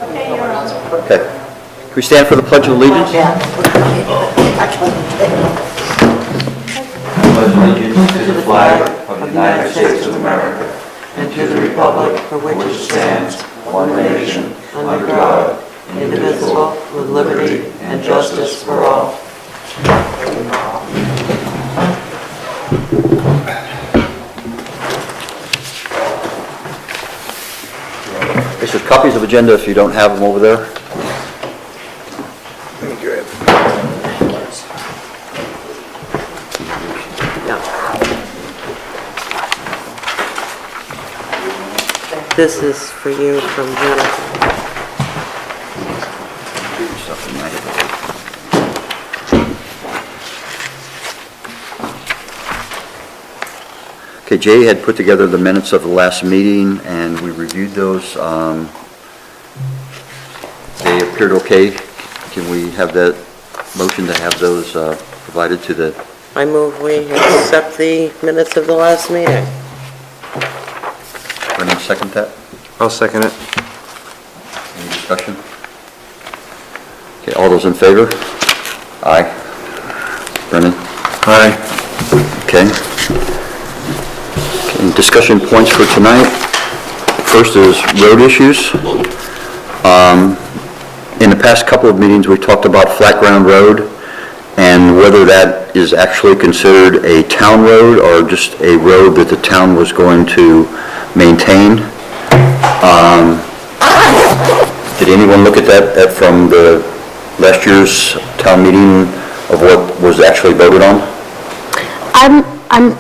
Okay. Can we stand for the Pledge of Allegiance? Yeah. Pledge allegiance to the flag of the United States of America and to the republic for which it stands, one nation, under God, indivisible, with liberty and justice for all. This is copies of agenda if you don't have them over there. This is for you from Jennifer. Okay, Jay had put together the minutes of the last meeting, and we reviewed those. They appeared okay. Can we have that motion to have those provided to the... I move we accept the minutes of the last meeting. Brennan, second that? I'll second it. Any discussion? Okay, all those in favor? Aye. Brennan? Aye. Okay. Okay, discussion points for tonight. First is road issues. In the past couple of meetings, we talked about Flat Ground Road and whether that is actually considered a town road or just a road that the town was going to maintain. Did anyone look at that from the last year's town meeting of what was actually voted on? I'm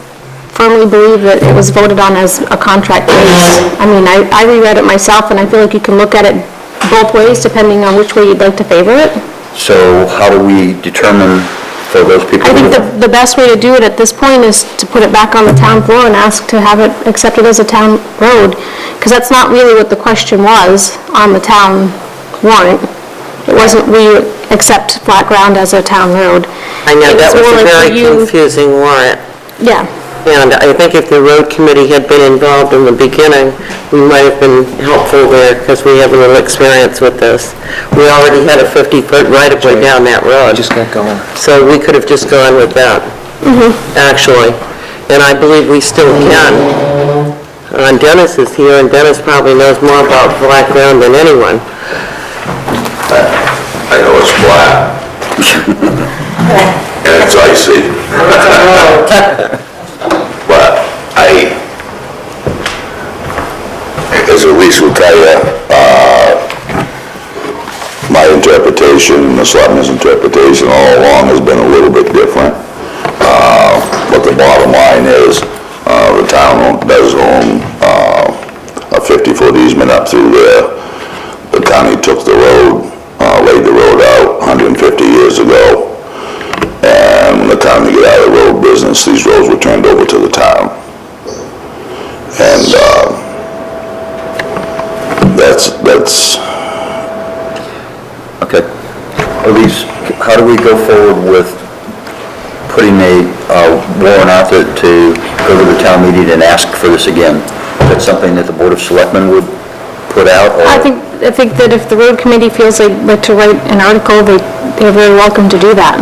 firmly believe that it was voted on as a contract base. I mean, I reread it myself, and I feel like you can look at it both ways depending on which way you'd like to favor it. So how do we determine for those people? I think the best way to do it at this point is to put it back on the town floor and ask to have it accepted as a town road, because that's not really what the question was on the town warrant. It wasn't we accept Flat Ground as a town road. I know, that was a very confusing warrant. Yeah. And I think if the road committee had been involved in the beginning, we might have been helpful there because we have a little experience with this. We already had a 50-foot right-of-way down that road. Just got going. So we could have just gone with that, actually. And I believe we still can. Dennis is here, and Dennis probably knows more about Flat Ground than anyone. I know it's flat. And it's icy. But as Elise will tell you, my interpretation and the selectmen's interpretation all along has been a little bit different. But the bottom line is, the town does own a 50-foot easement up through there. The county took the road, laid the road out 150 years ago. And when the time to get out of the road business, these roads were turned over to the town. And that's... Okay. Elise, how do we go forward with putting a warrant out to go to the town meeting and ask for this again? Is that something that the Board of Selectmen would put out? Or? I think that if the road committee feels like to write an article, they're very welcome to do that.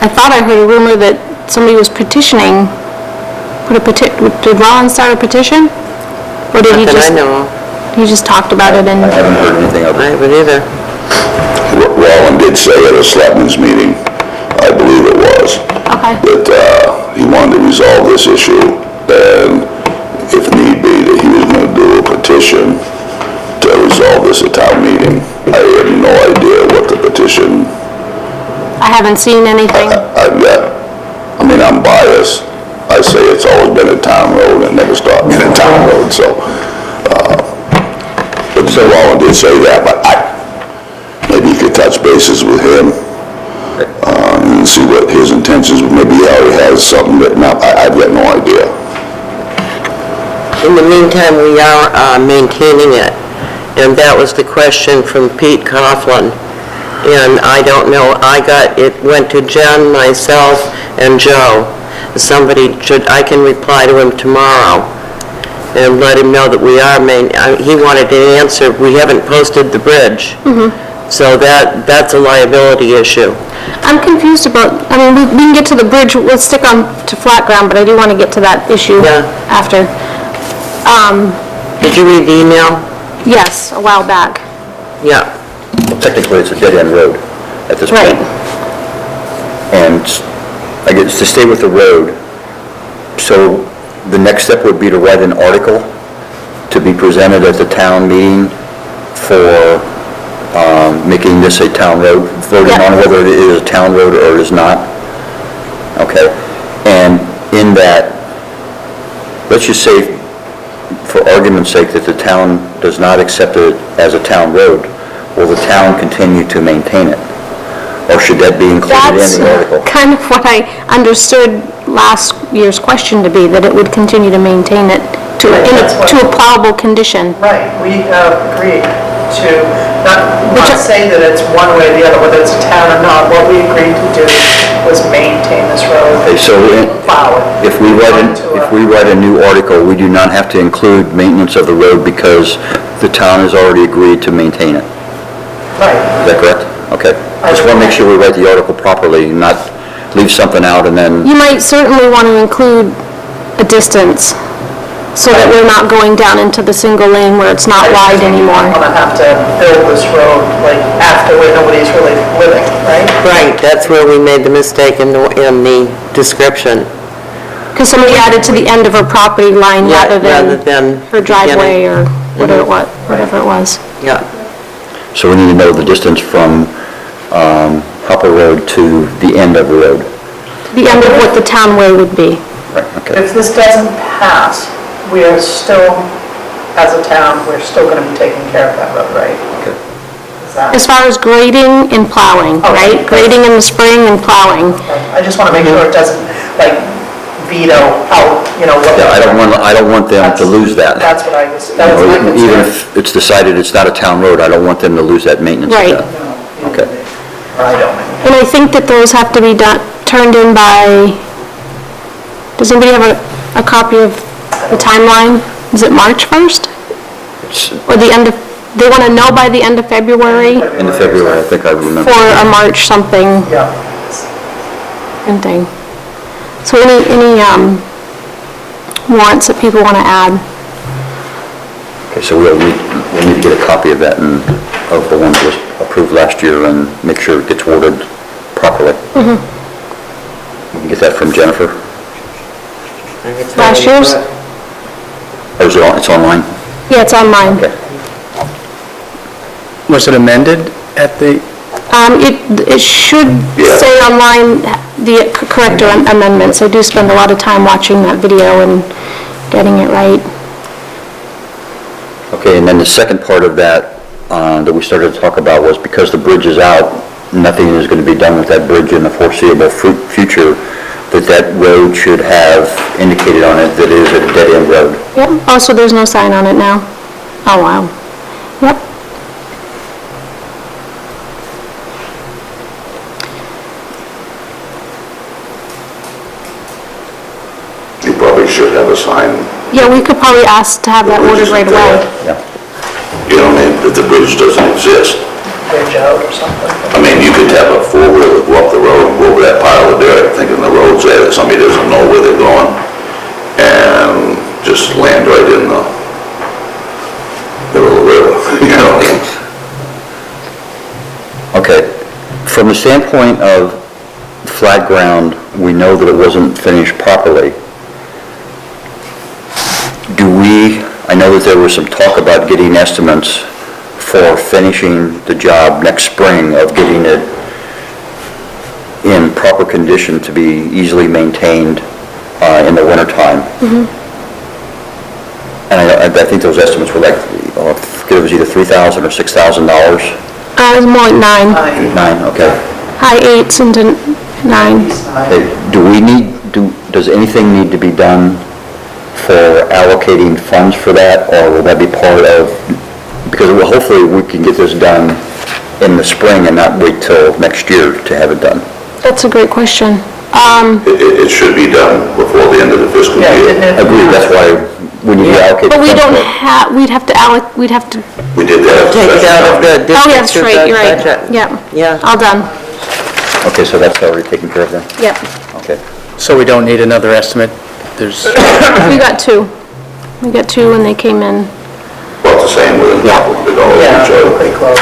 I thought I heard a rumor that somebody was petitioning. Did Ron start a petition? Or did he Not that just? I know of. He just talked about it and. I haven't heard anything of I it. haven't either. Roland did say at a selectmen's meeting, I believe it was, Okay. that he wanted to resolve this issue, and if need be, that he was going to do a petition to resolve this at town meeting. I have no idea what the petition... I haven't seen anything. I'm biased. I say it's always been a town road and never stopped being a town road, so, but so Roland did say that, but maybe you could touch bases with him, and see what his intentions, maybe he already has something written up, I've got no idea. In the meantime, we are maintaining it, and that was the question from Pete Coughlin. And I don't know, it went to Jen, myself, and Joe. I can reply to him tomorrow and let him know that we are he wanted an answer, we haven't posted the bridge. So that's a liability issue. I'm confused about, I mean, we can get to the bridge, let's stick on to flat ground, but I do want to get to that issue Yeah. after. Did you read the email? Yes, a while back. Yeah. Technically, it's a dead-end road at this point. Right. And I guess to stay with the road, so the next step would be to write an article to be presented at the town meeting for making this a town road, voting Yeah. on whether it is a town road or it is not. Okay? And in that, let's just say, for argument's sake, that the town does not accept it as a town road, will the town continue to maintain it? Or should that be included That's in the article? kind of what I understood last year's question to be, that it would continue to maintain it to a plowable condition. Right, we have agreed to not say that it's one way or the other, whether it's a town or not. What we agreed to do was maintain this road. Okay, so Plow it. if we write a new article, we do not have to include maintenance of the road because the town has already agreed to maintain it. Right. Is that correct? Okay. Just want to make sure we write the article properly, not leave something out and then, You might certainly want to include a distance, so that we're not going down into the single lane where it's not wide I'm anymore. gonna have to build this road like after where nobody's really living, right? Right, that's where we made the mistake in the description. Because somebody added to the end of her property line Yeah, rather rather than than her driveway or beginning. whatever it was. Yeah. so we need to know the distance from Hopper Road to the end of the road. The end of what the town way would be. Right, okay. If this doesn't pass, we are still, as a town, we're still gonna be taking care of that road, right? Okay. Is that- As far as grading and plowing, Oh, right? okay. Grading in the spring and plowing. I just wanna make sure it doesn't, like, veto out, what. Yeah, I don't want them to lose that. That's what I was, that You was my know, even concern. if it's decided it's not a town road, I don't want them to lose that maintenance of Right. that. Okay. Or I don't. And I think that those have to be turned in by, does anybody have a copy of the timeline? Is it March 1st? It's Or the end of, they want to know by the end of February end of February, I think I remember. for a March something Yeah. thing. So any warrants that people want to add? Okay, so we'll need to get a copy of that and of the one that was approved last year and make sure it gets worded properly. We can get that from Jennifer. Last year's? Or is it's online? Yeah, it's on mine. Okay. Was it amended at the, It should Yeah. say online the correct amendments. I do spend a lot of time watching that video and getting it right. Okay, and then the second part of that, that we started to talk about was because the bridge is out, nothing is going to be done with that bridge in the foreseeable future, that road should have indicated on it that it is a dead-end road. Yep, also there's no sign on it now. Oh, wow. Yep. You probably should have a sign, Yeah, we could probably ask to have that ordered right away. Yeah. you know what I mean, that the bridge doesn't exist. Bridge out or something. I mean, you could have a four-wheeler go up the road and go over that pile of dirt, thinking the road's there, that somebody doesn't know where they're going, and just land right in the middle of the river, you know? Okay, from the standpoint of flat ground, we know that it wasn't finished properly. I know that there was some talk about getting estimates for finishing the job next spring, of getting it in proper condition to be easily maintained in the wintertime. And I think those estimates were like, it was either $3,000 or $6,000. It was more like 9, Nine, okay. high 8s into 9. Okay, does anything need to be done for allocating funds for that, or will that be part of, because hopefully we can get this done in the spring and not wait till next year to have it done. That's a great question. It should be done before the end of the fiscal Yeah, year. didn't it? Agreed, that's why we need to allocate. But we funds don't for it. have, we'd have to, We did that. Take it out of the oh, yeah, that's district right, you're right. budget. Yeah, Yeah. all done, Okay, so that's already taken care of then? yep. Okay. So we don't need another estimate? There's, We got two. We got two when they came in. About the same with the dollars each other. Pretty close.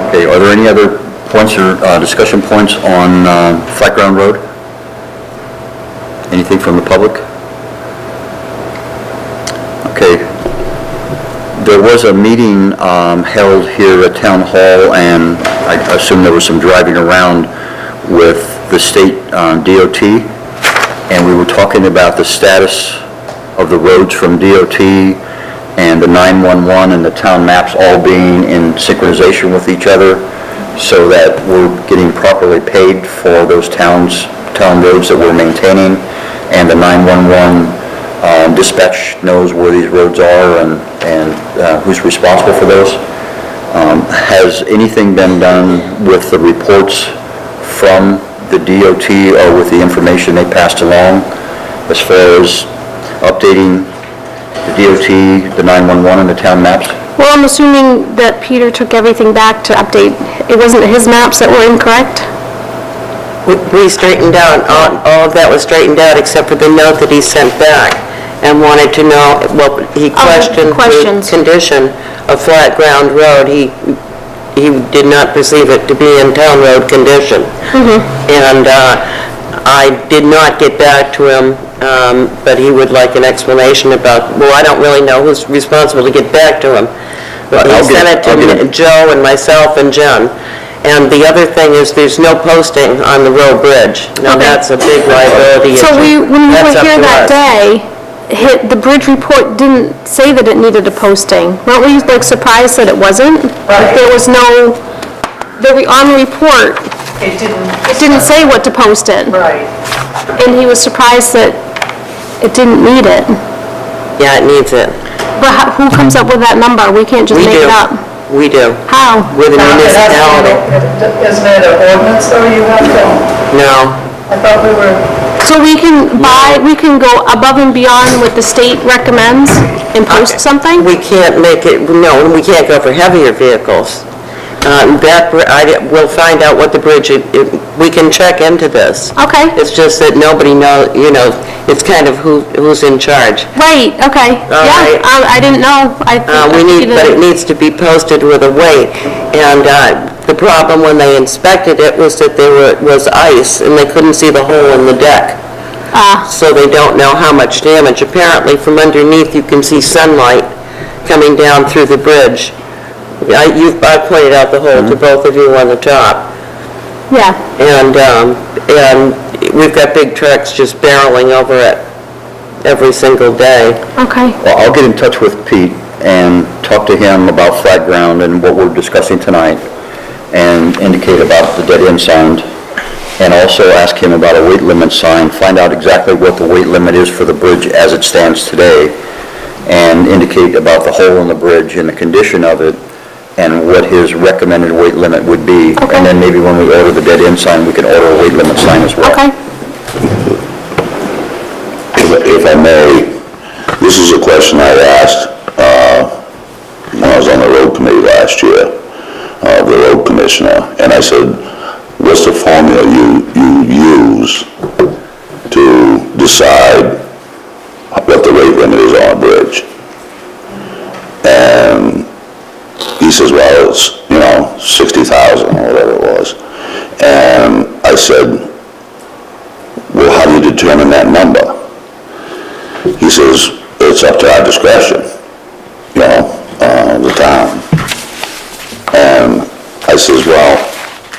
Okay, are there any other points or discussion points on Flat Ground Road? Anything from the public? Okay. There was a meeting held here at Town Hall, and I assume there was some driving around with the state DOT, and we were talking about the status of the roads from DOT and the 911 and the town maps all being in synchronization with each other, so that we're getting properly paid for those town roads that we're maintaining, and the 911 dispatch knows where these roads are and who's responsible for those. Has anything been done with the reports from the DOT or with the information they passed along as far as updating the DOT, the 911, and the town maps? Well, I'm assuming that Peter took everything back to update. It wasn't his maps that were incorrect? We straightened out, all of that was straightened out except for the note that he sent back and wanted to know, well, he questioned the questions. condition of Flat Ground Road. He did not perceive it to be in town road condition. And I did not get back to him, but he would like an explanation about, well, I don't really know who's responsible to get back to him. But he I'll get sent it I'll get to Joe and myself and Jen. And the other thing is, there's no posting on the road bridge. Now, Okay. that's a big liability So issue. when we That's were up here to that us. day, the bridge report didn't say that it needed a posting. Weren't we like surprised that it wasn't? Like there was no, on the report, It didn't. it didn't say what to post it. Right. And he was surprised that it didn't need it. Yeah, it needs it. But who comes up with that number? We can't just We make do. it up. We do. How? With a municipality. Isn't it an ordinance, though, you have to, No. I thought we were, So we can go above and beyond what the state recommends and post something? We can't make it, no, we can't go for heavier vehicles. We'll find out what the bridge, we can check into this. Okay. It's just that nobody it's kind of who's in charge. Right, okay. All Yeah, right. I didn't know. But it needs to be posted with a weight. And the problem when they inspected it was that there was ice and they couldn't see the hole in the deck. So they don't know how much damage. Apparently from underneath you can see sunlight coming down through the bridge. I pointed out the hole to both of you on the top. Yeah, And we've got big trucks just barreling over it every single day. okay. Well, I'll get in touch with Pete and talk to him about Flat Ground and what we're discussing tonight, and indicate about the dead end sign, and also ask him about a weight limit sign, find out exactly what the weight limit is for the bridge as it stands today, and indicate about the hole in the bridge and the condition of it, and what his recommended weight limit would be. Okay. And then maybe when we order the dead end sign, we can order a weight limit sign as well. Okay. If I may, this is a question I asked when I was on the road committee last year, the road commissioner, and I said, what's the formula you use to decide what the rate limit is on a bridge? And he says, well, it's, 60,000 or whatever it was. And I said, well, how do you determine that number? He says, it's up to our discretion, the town. And I says, well,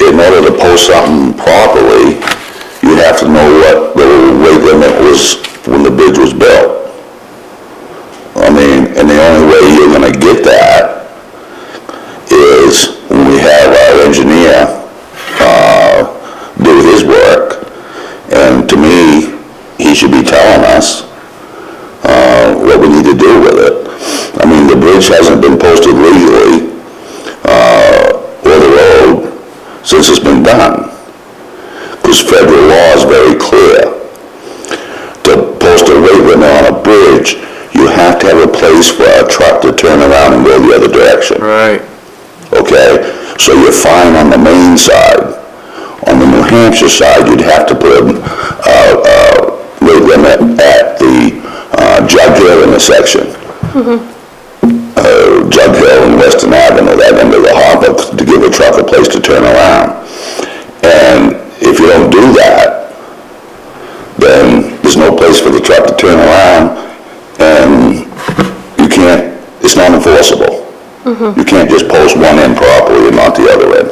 in order to post something properly, you'd have to know what the weight limit was when the bridge was built. I mean, and the only way you're gonna get that is when we have our engineer do his work. And to me, he should be telling us what we need to do with it. I mean, the bridge hasn't been posted legally, or the road, since it's been done. Because federal law is very clear. place for a truck to turn around and go the other direction. Right. Okay? So you're fine on the main side. On the New Hampshire side, you'd have to put a weight limit at the Jug Hill intersection. Jug Hill and Western Avenue, that end of the harbor, to give a truck a place to turn around. And if you don't do that, then there's no place for the truck to turn around, and you can't, it's not enforceable. You can't just post one end properly and not the other end.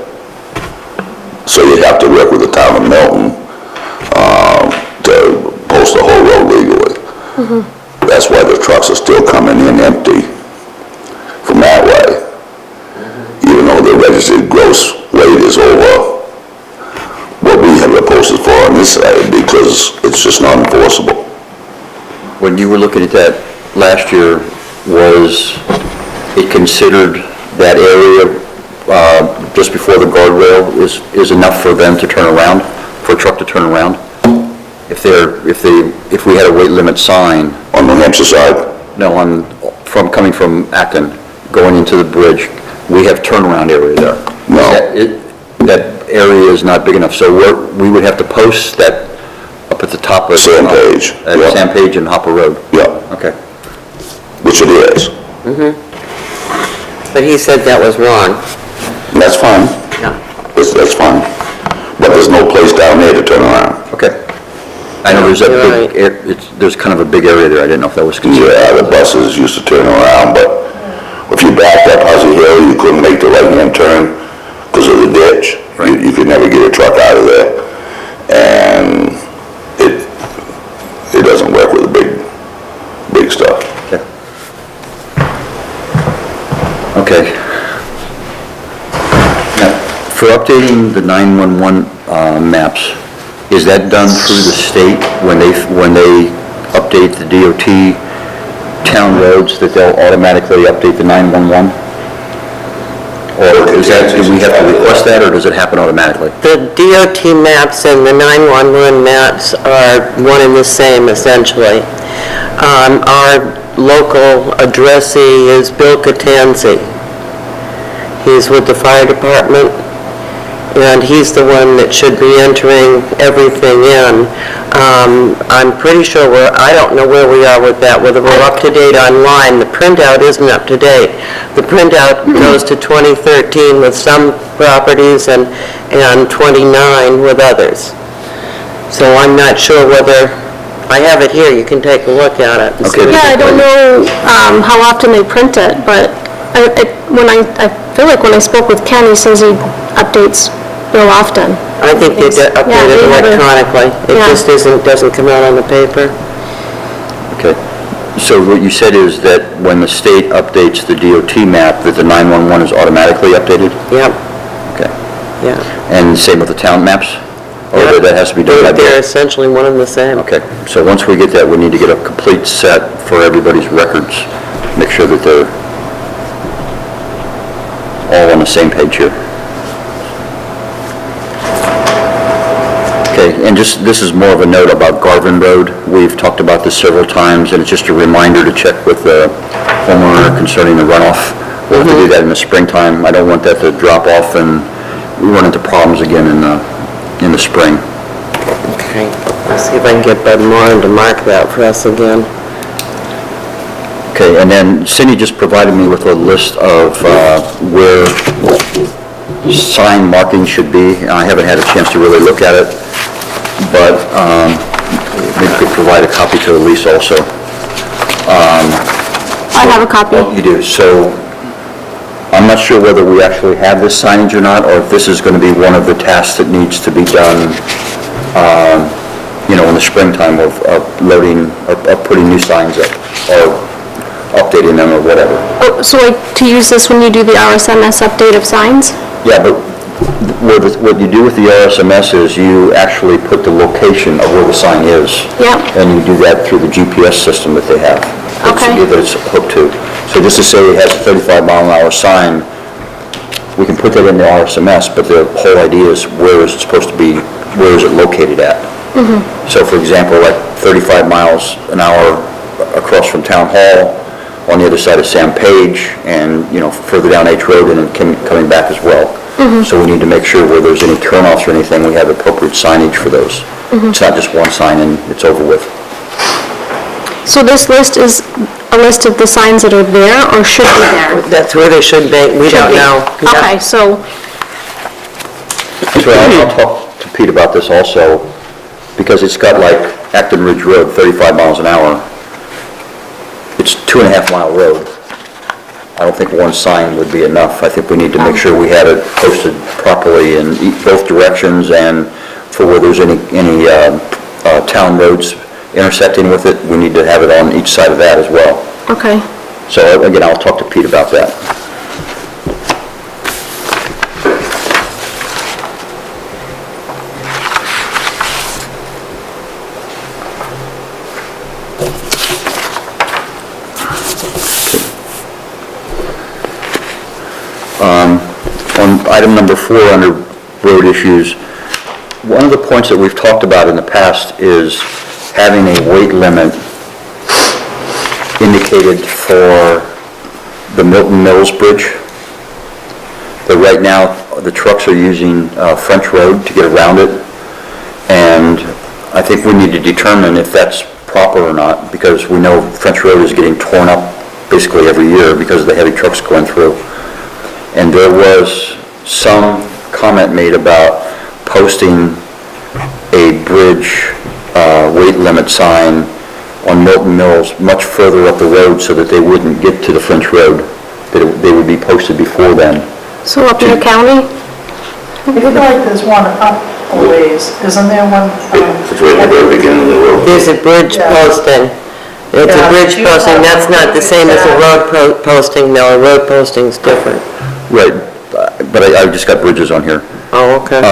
So you'd have to work with the town of Milton to post the whole road legally. That's why the trucks are still coming in empty from that way, even though the registered gross weight is over what we have it posted for on this side, because it's just not enforceable. When you were looking at that last year, was it considered that area just before the guardrail is enough for them to turn around, for a truck to turn around? If we had a weight limit sign, On the New Hampshire side, no, coming from Acton, going into the bridge, we have turnaround area there. No. That area is not big enough, so we would have to post that up at the top of... Sandpage, At yeah. Sandpage and Hopper Road. yeah, Okay. which it is. But he said that was wrong. And that's fine, Yeah. that's fine. But there's no place down there to turn around. Okay. I know there's that You're big, there's kind of a big area there, I didn't know if that was considered. Yeah, the buses used to turn around, but if you backed up Huzzy Hill, you couldn't make the right-hand turn because of the ditch. Right. You could never get a truck out of there. And it doesn't work with the big stuff. Okay. Now, for updating the 911 maps, is that done through the state when they update the DOT town roads, that they'll automatically update the 911? Or do we have to request that, or does it happen automatically? The DOT maps and the 911 maps are one and the same, essentially. Our local addressee is Bill Catanzi. He's with the fire department, and he's the one that should be entering everything in. I'm pretty sure I don't know where we are with that, whether we're up to date online. The printout isn't up to date. The printout goes to 2013 with some properties and 29 with others. So I'm not sure whether, I have it here, you can take a look at it. and see Okay. what Yeah, I don't know how often they print it, but I feel like when I spoke with Ken, he says he updates real often. I think they Yeah, update it they have a- electronically. It Yeah. just doesn't come out on the paper. Okay. So what you said is that when the state updates the DOT map, that the 911 is automatically updated? Yep, Okay. yeah. And same with the town maps? Or Yeah. that has to be done by... They're essentially one and the same. Okay, so once we get that, we need to get a complete set for everybody's records. Make sure that they're all on the same page here. Okay, and this is more of a note about Garvin Road. We've talked about this several times, and it's just a reminder to check with the homeowner concerning the runoff. We'll have to do that in the springtime. I don't want that to drop off and we run into problems again in the spring. Okay, let's see if I can get Bud Moran to mark that for us again. Okay, and then Cindy just provided me with a list of where sign markings should be. I haven't had a chance to really look at it, but maybe you could provide a copy to Elise also. I have a copy. Oh, you do. So I'm not sure whether we actually have this signage or not, or if this is going to be one of the tasks that needs to be done, in the springtime of loading, of putting new signs up, or updating them or whatever. Oh, so to use this when you do the RSMS update of signs? Yeah, but what you do with the RSMS is you actually put the location of where the sign is. Yep. And you do that through the GPS system that they have. Okay. That it's hooked to. So just to say it has a 35-mile-an-hour sign, we can put that in the RSMS, but the whole idea is where is it supposed to be, where is it located at? So for example, like 35 miles an hour across from Town Hall, on the other side of Sam Page and, further down H Road and then coming back as well. So we need to make sure where there's any turnoffs or anything, we have appropriate signage for those. It's not just one sign and it's over with. So this list is a list of the signs that are there or should be there? That's where they should be, we Should don't be. know. Okay, so, So I'll talk to Pete about this also, because it's got like Acton Ridge Road, 35 miles an hour. It's 2.5-mile road. I don't think one sign would be enough. I think we need to make sure we have it posted properly in both directions, and for where there's any town roads intersecting with it, we need to have it on each side of that as well. okay. So again, I'll talk to Pete about that. On item number 4 under road issues, one of the points that we've talked about in the past is having a weight limit indicated for the Milton Mills Bridge. That right now, the trucks are using French Road to get around it, and I think we need to determine if that's proper or not, because we know French Road is getting torn up basically every year because of the heavy trucks going through. And there was some comment made about posting a bridge weight limit sign on Milton Mills much further up the road so that they wouldn't get to the French Road, that they would be posted before then. So up in the county? I feel like there's one up a ways, isn't there one? It's right at the very beginning of the road. There's a bridge Yeah. posting. It's a Yeah, bridge you posting, have that's not the same as a road posting, no, a road posting's different. Right, but I just got bridges on here. Oh, okay.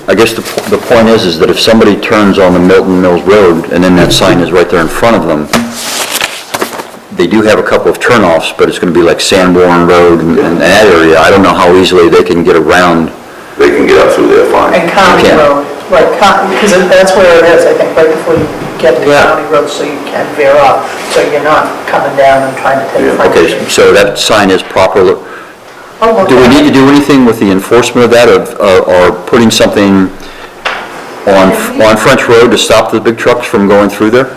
I guess the point is that if somebody turns on the Milton Mills Road and then that sign is right there in front of them, they do have a couple of turnoffs, but it's going to be like Sanborn Road and that area. I don't know how easily they can get around. They can get up through there fine. And County Okay. Road, like, because that's where it is, I think, right before you get to Yeah. County Road, so you can veer up, so you're not coming down and trying to take French. Okay, so that sign is proper. Oh, Do we need to do anything with the enforcement of that, or putting something on French Road to stop the big trucks from going through there?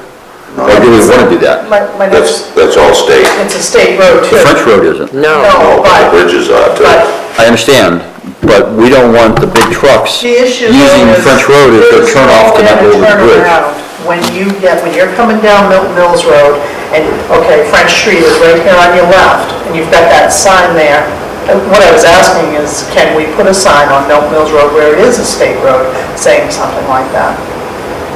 Or do we want to do that? My next, That's all state. it's a state road too. The French Road isn't. No, No, but the bridges are too. But I understand, but we don't want the big trucks the issue using though is French Road as their there's turnoff to no not go over way the to turn bridge. around. When you're coming down Milton Mills Road, and, okay, French Street is right here on your left, and you've got that sign there. What I was asking is, can we put a sign on Milton Mills Road where it is a state road saying something like that?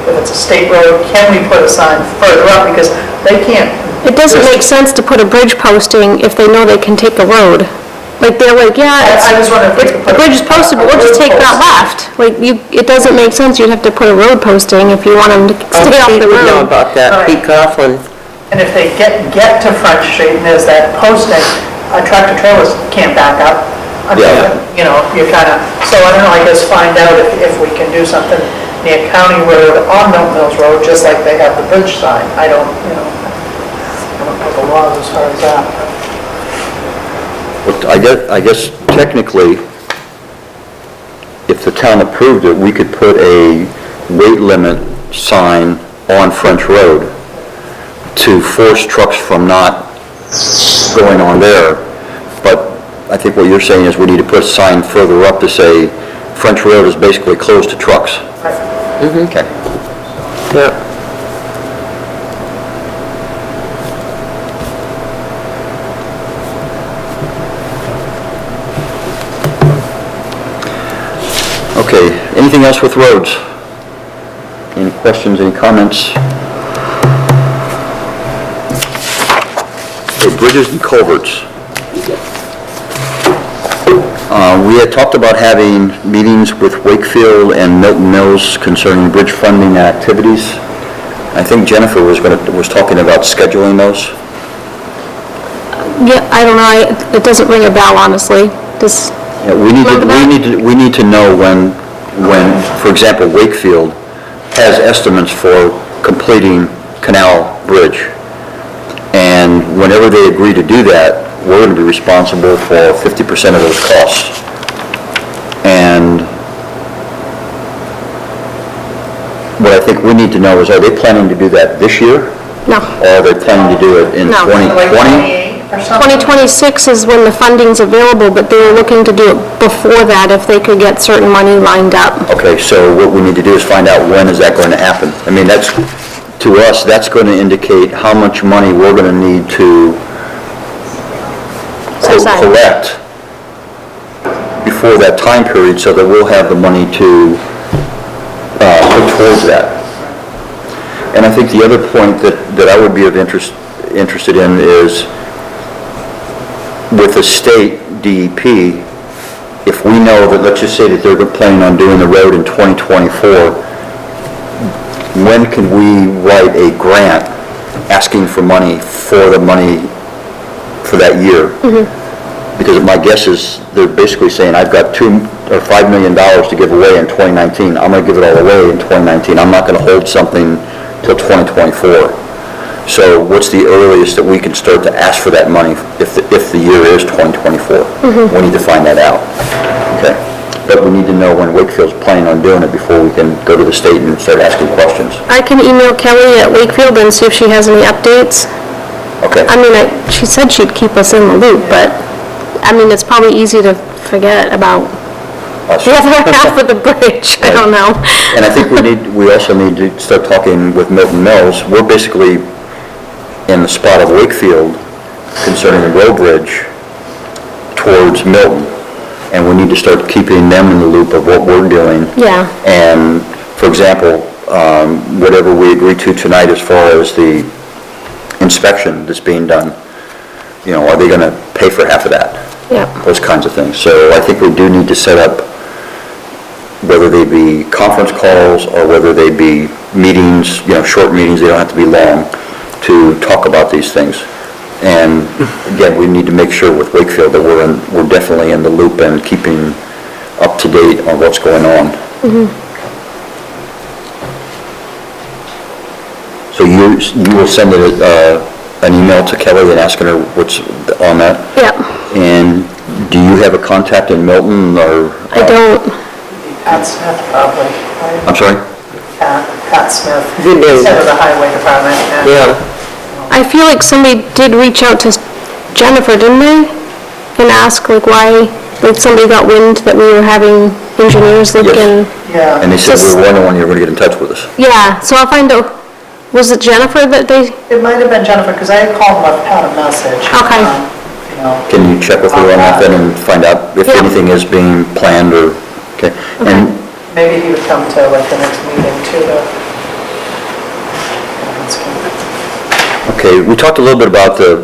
If it's a state road, can we put a sign further up, because they can't. It doesn't make sense to put a bridge posting if they know they can take a road. Like, they're like, yeah, I was wondering if we could put. the bridge is posted, but we'll just take that left. Like, it doesn't make sense, you'd have to put a road posting if you want them to stay off Pete the would know road. about that, Right. Pete Coughlin. And if they get to French Street and there's that posting, tractor trailers can't back up. Yeah. You know, you kind of, so I don't know, I guess find out if we can do something near County Road on Milton Mills Road, just like they have the bridge sign. I don't know the laws as far as that. But I guess technically, if the town approved it, we could put a weight limit sign on French Road to force trucks from not going on there. But I think what you're saying is we need to put a sign further up to say French Road is basically closed to trucks. Okay. Yeah. Okay, anything else with roads? Any questions, any comments? Okay, bridges and culverts. We had talked about having meetings with Wakefield and Milton Mills concerning bridge funding activities. I think Jennifer was talking about scheduling those. Yeah, I don't know, it doesn't ring a bell, honestly. Does, Yeah, we need to know when, for example, Wakefield has estimates for completing Canal Bridge. And And whenever they agree to do that, we're going to be responsible for 50% of those costs. And what I think we need to know is, are they planning to do that this year? No. Or are they planning to do it in No. 2020? 2026 is when the funding's available, but they were looking to do it before that if they could get certain money lined up. Okay, so what we need to do is find out when is that going to happen. I mean, that's, to us, that's going to indicate how much money we're going to need to Set aside. collect before that time period, so that we'll have the money to put towards that. And I think the other point that I would be of interested in is, with the state DEP, if we know that, let's just say that they're planning on doing the road in 2024, when can we write a grant asking for money for for that year? Because my guess is they're basically saying, I've got $2 or $5 million to give away in 2019. I'm going to give it all away in 2019. I'm not going to hold something till 2024. So what's the earliest that we can start to ask for that money if the year is 2024? We need to find that out. Okay. But we need to know when Wakefield's planning on doing it before we can go to the state and start asking questions. I can email Kelly at Wakefield and see if she has any updates. Okay. I mean, she said she'd keep us in the loop, but, I mean, it's probably easy to forget about Us. the other half of the bridge. I don't know. And I think we also need to start talking with Milton Mills. We're basically in the spot of Wakefield concerning the road bridge towards Milton. And we need to start keeping them in the loop of what we're doing. Yeah. And, for example, whatever we agree to tonight as far as the inspection that's being done, are they going to pay for half of that? Yeah. Those kinds of things. So I think we do need to set up, whether they be conference calls or whether they be meetings, short meetings, they don't have to be long, to talk about these things. And again, we need to make sure with Wakefield that we're definitely in the loop and keeping up to date on what's going on. So you will send an email to Kelly and asking her what's on that? Yeah. And do you have a contact in Milton or? I don't. Pat Smith, probably. I'm sorry? Pat Smith. Good name. He's head of the highway department. and- Yeah. I feel like somebody did reach out to Jennifer, didn't they? And ask like why, like somebody got wind that we were having engineers look Yes. in. Yeah. And they said we were wondering when you were going to get in touch with us. Yeah, so I'll find out, was it Jennifer that they, It might have been Jennifer, because I had called and left Pat a message. Okay. Can you check with her on that then and find out if Yeah. anything is being planned or, okay? And Maybe he would come to like the next meeting too to. okay, we talked a little bit about the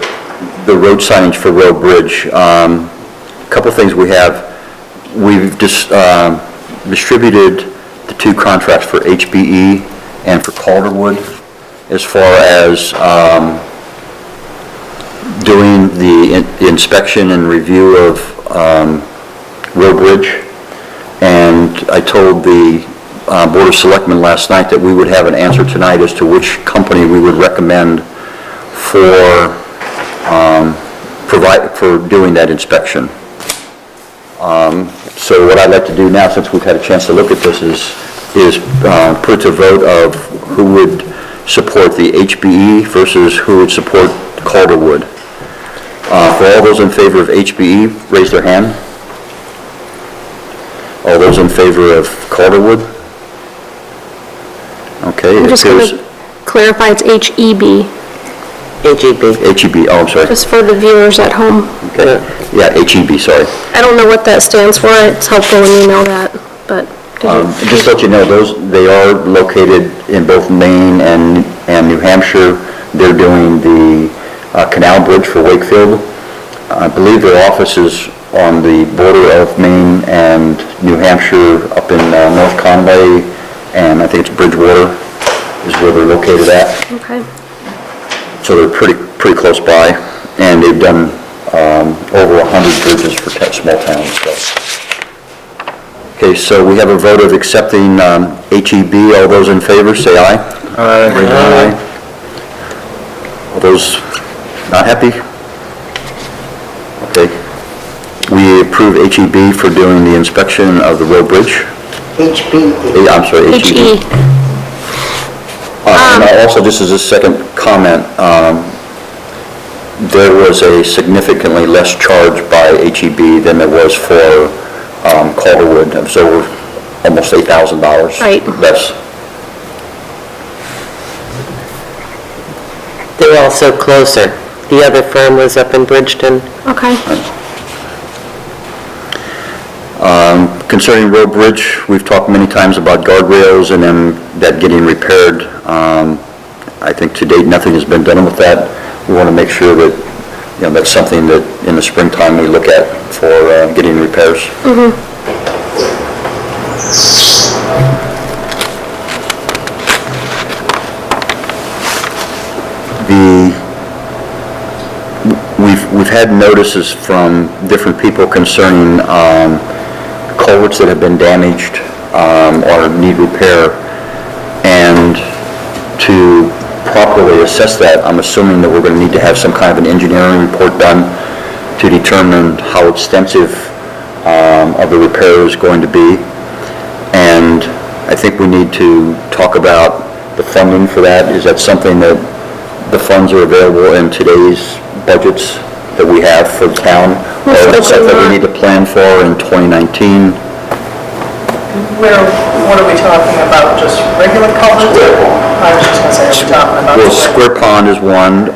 road signage for Road Bridge. Couple things we have. We've just distributed the 2 contracts for HBE and for Calderwood as far as doing the inspection and review of Road Bridge. And I told the Board of Selectmen last night that we would have an answer tonight as to which company we would recommend for doing that inspection. So what I'd like to do now, since we've had a chance to look at this, is put to vote of who would support the HBE versus who would support Calderwood. For all those in favor of HBE, raise their hand. All those in favor of Calderwood? Okay, I'm it just appears, gonna clarify, it's HEB, HEB. HEB, oh, I'm sorry. just for the viewers at home. Okay, yeah, HEB, sorry. I don't know what that stands for, it's helpful when you know that, but did you? Just to let you know, they are located in both Maine and New Hampshire. They're doing the Canal Bridge for Wakefield. I believe their office is on the border of Maine and New Hampshire, up in North Conway, and I think it's Bridgewater is where they're located at. Okay. So they're pretty close by, and they've done over 100 bridges for small towns. So. Okay, so we have a vote of accepting HEB. All those in favor, say aye. Aye. All those Not happy? Okay. We approve HEB for doing the inspection of the road bridge. I'm sorry, HEB. HE. And also, just as a second comment, there was a significantly less charge by HEB than there was for Calderwood. It was over almost $8,000. Right. Less. They're also closer. The other firm was up in Bridgeton. Okay. Concerning road bridge, we've talked many times about guardrails and then that getting repaired. I think to date, nothing has been done with that. We want to make sure that, that's something that in the springtime we look at for getting repairs. We've had notices from different people concerning culverts that have been damaged or need repair, and to properly assess that, I'm assuming that we're going to need to have some kind of an engineering report done to determine how extensive of the repair is going to be, and I think we need to talk about the funding for that. Is that something that the funds are available in today's budgets that we have for the town? Or is it something we need to plan for in 2019? What are we talking about, just regular culverts? I was just gonna say, are we talking about? Well, Square Pond is one.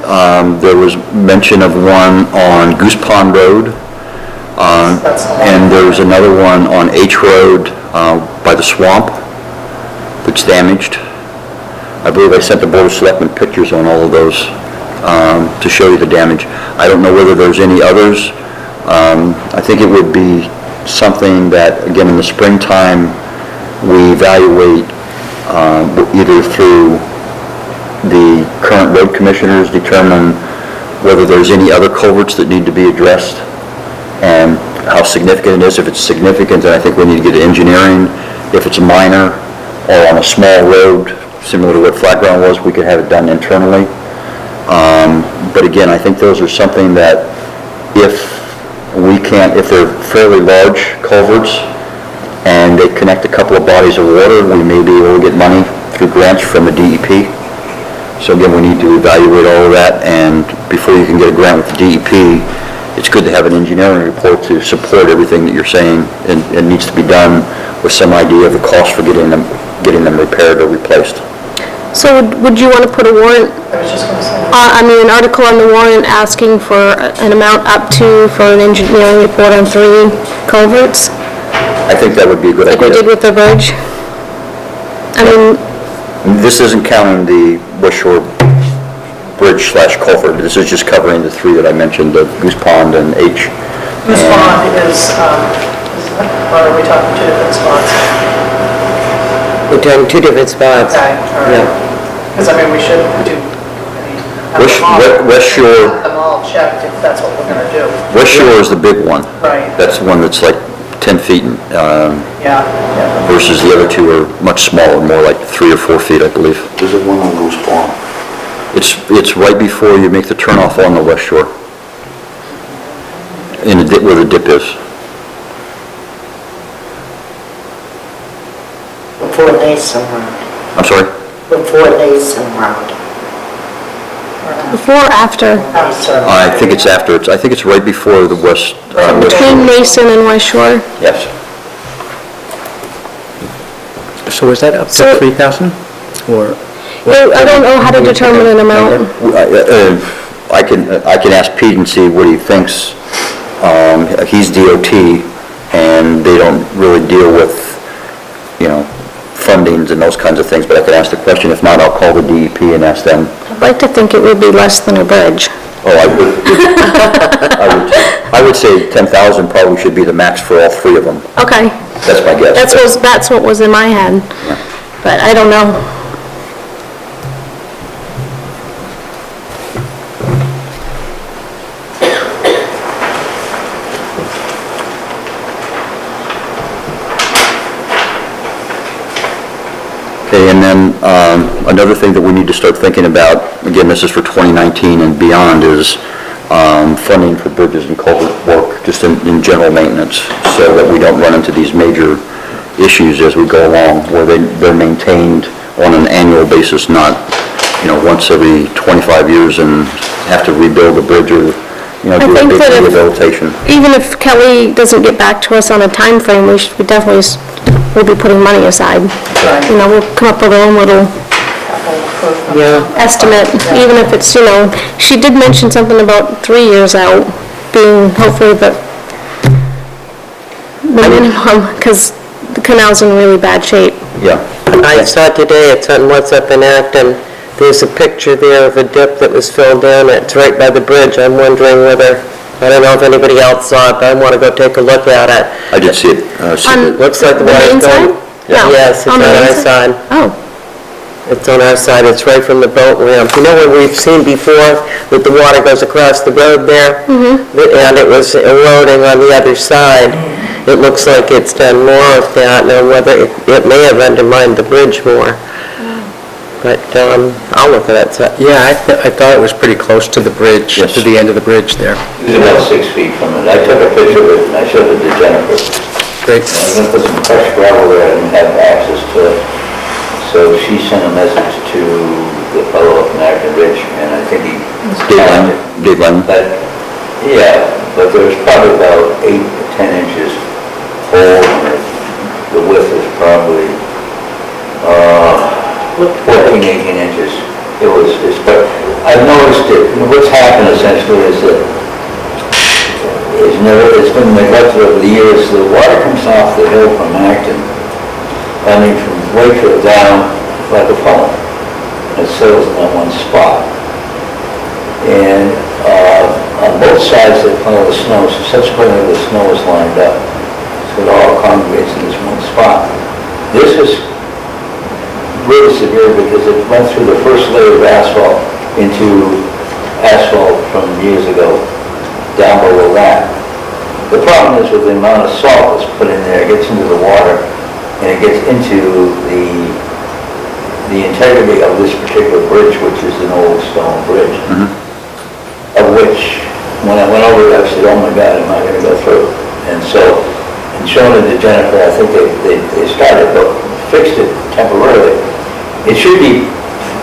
There was mention of one on Goose Pond Road. That's the one. And there's another one on H Road by the swamp that's damaged. I believe I sent the Board of Selectmen pictures on all of those to show you the damage. I don't know whether there's any others. I think it would be something that, again, in the springtime, we evaluate either through the current road commissioners, determine whether there's any other culverts that need to be addressed and how significant it is. If it's significant, then I think we need to get engineering. If it's minor or on a small road, similar to what Flat Ground was, we could have it done internally. But again, I think those are something that if they're fairly large culverts and they connect a couple of bodies of water, we may be able to get money through grants from the DEP. So again, we need to evaluate all of that, and before you can get a grant with the DEP, it's good to have an engineering report to support everything that you're saying, and it needs to be done with some idea of the cost for getting them repaired or replaced. So would you want to put a warrant, I was just gonna say. an article on the warrant asking for an amount up to for an engineering report on 3 culverts, I think that would be a good like we did idea. with the bridge? I mean, This isn't counting the West Shore Bridge/culvert, this is just covering the 3 that I mentioned, the Goose Pond and H. Whose pond is, or are we talking two different spots? We're doing 2 different spots. Okay, all right. Because I mean, we should do, West Shore. have them all checked if that's what we're gonna do. West Shore is the big one. Right. That's the one that's like 10 feet Yeah. versus the other 2 are much smaller, more like 3 or 4 feet, I believe. There's one on Goose Pond. It's right before you make the turnoff on the West Shore, where the dip is. Before Nason Road. I'm sorry? Before Nason Road. before or after? I'm sorry. I think it's after, I think it's right before the West Shore. Between Mason and West Shore? Yes. So is that up to So- 3,000? Or? I don't know how to determine an amount. I can ask Pete and see what he thinks. He's DOT, and they don't really deal with, fundings and those kinds of things, but I could ask the question. If not, I'll call the DEP and ask them. I'd like to think it would be less than a bridge. Oh, I would. I would say 10,000 probably should be the max for all 3 of them. Okay. That's my guess. That's what was in my head, but I don't know. Okay, and then another thing that we need to start thinking about, again, this is for 2019 and beyond, is funding for bridges and culvert work, just in general maintenance, so that we don't run into these major issues as we go along, where they're maintained on an annual basis, not, once every 25 years and have to rebuild a bridge or, do I a think big that if- rehabilitation. Even if Kelly doesn't get back to us on a time frame, we definitely will be putting money aside. We'll come up with our own little Yeah. estimate, even if it's, she did mention something about 3 years out being hopefully the minimum, because the canal's in really bad shape. Yeah. I saw today, it's on What's Up in Acton, there's a picture there of a dip that was filled in, it's right by the bridge. I'm wondering whether, I don't know if anybody else saw it, but I want to go take a look at it. I did see it. On Looks like the the main water's side? going. No, Yes, it's on the main our side. Oh, It's on our side, it's right from the boat ramp. You know what we've seen before, that the water goes across the road there? And it was eroding on the other side. It looks like it's done more of that, now whether, it may have undermined the bridge more. But, I'll look at it. Yeah, I thought it was pretty close to the bridge, Yes. to the end of the bridge there. It was about 6 feet from it. I took a picture of it and I showed it to Jennifer. Great. I was gonna put some fresh gravel there and have access to it. So she sent a message to the fellow up in Acton Ridge, and I think he... Dave Lyman? But, yeah, but there's probably about 8 to 10 inches hole in it. The width is probably 14, 18 inches. But I've noticed that what's happened essentially is that it's been neglected over the years. The water comes off the hill from Acton, from Wakefield down like a funnel. It settles in that one spot. And on both sides they pile the snow, so subsequently the snow is lined up. So it all congregates in this one spot. This is really severe because it went through the first layer of asphalt into asphalt from years ago, down below that. The problem is with the amount of salt that's put in there, it gets into the water, and it gets into the integrity of this particular bridge, which is an old stone bridge, of which, when I went over it, I said, oh my God, am I going to go through? And so, in showing it to Jennifer, I think they started, but fixed it temporarily. It should be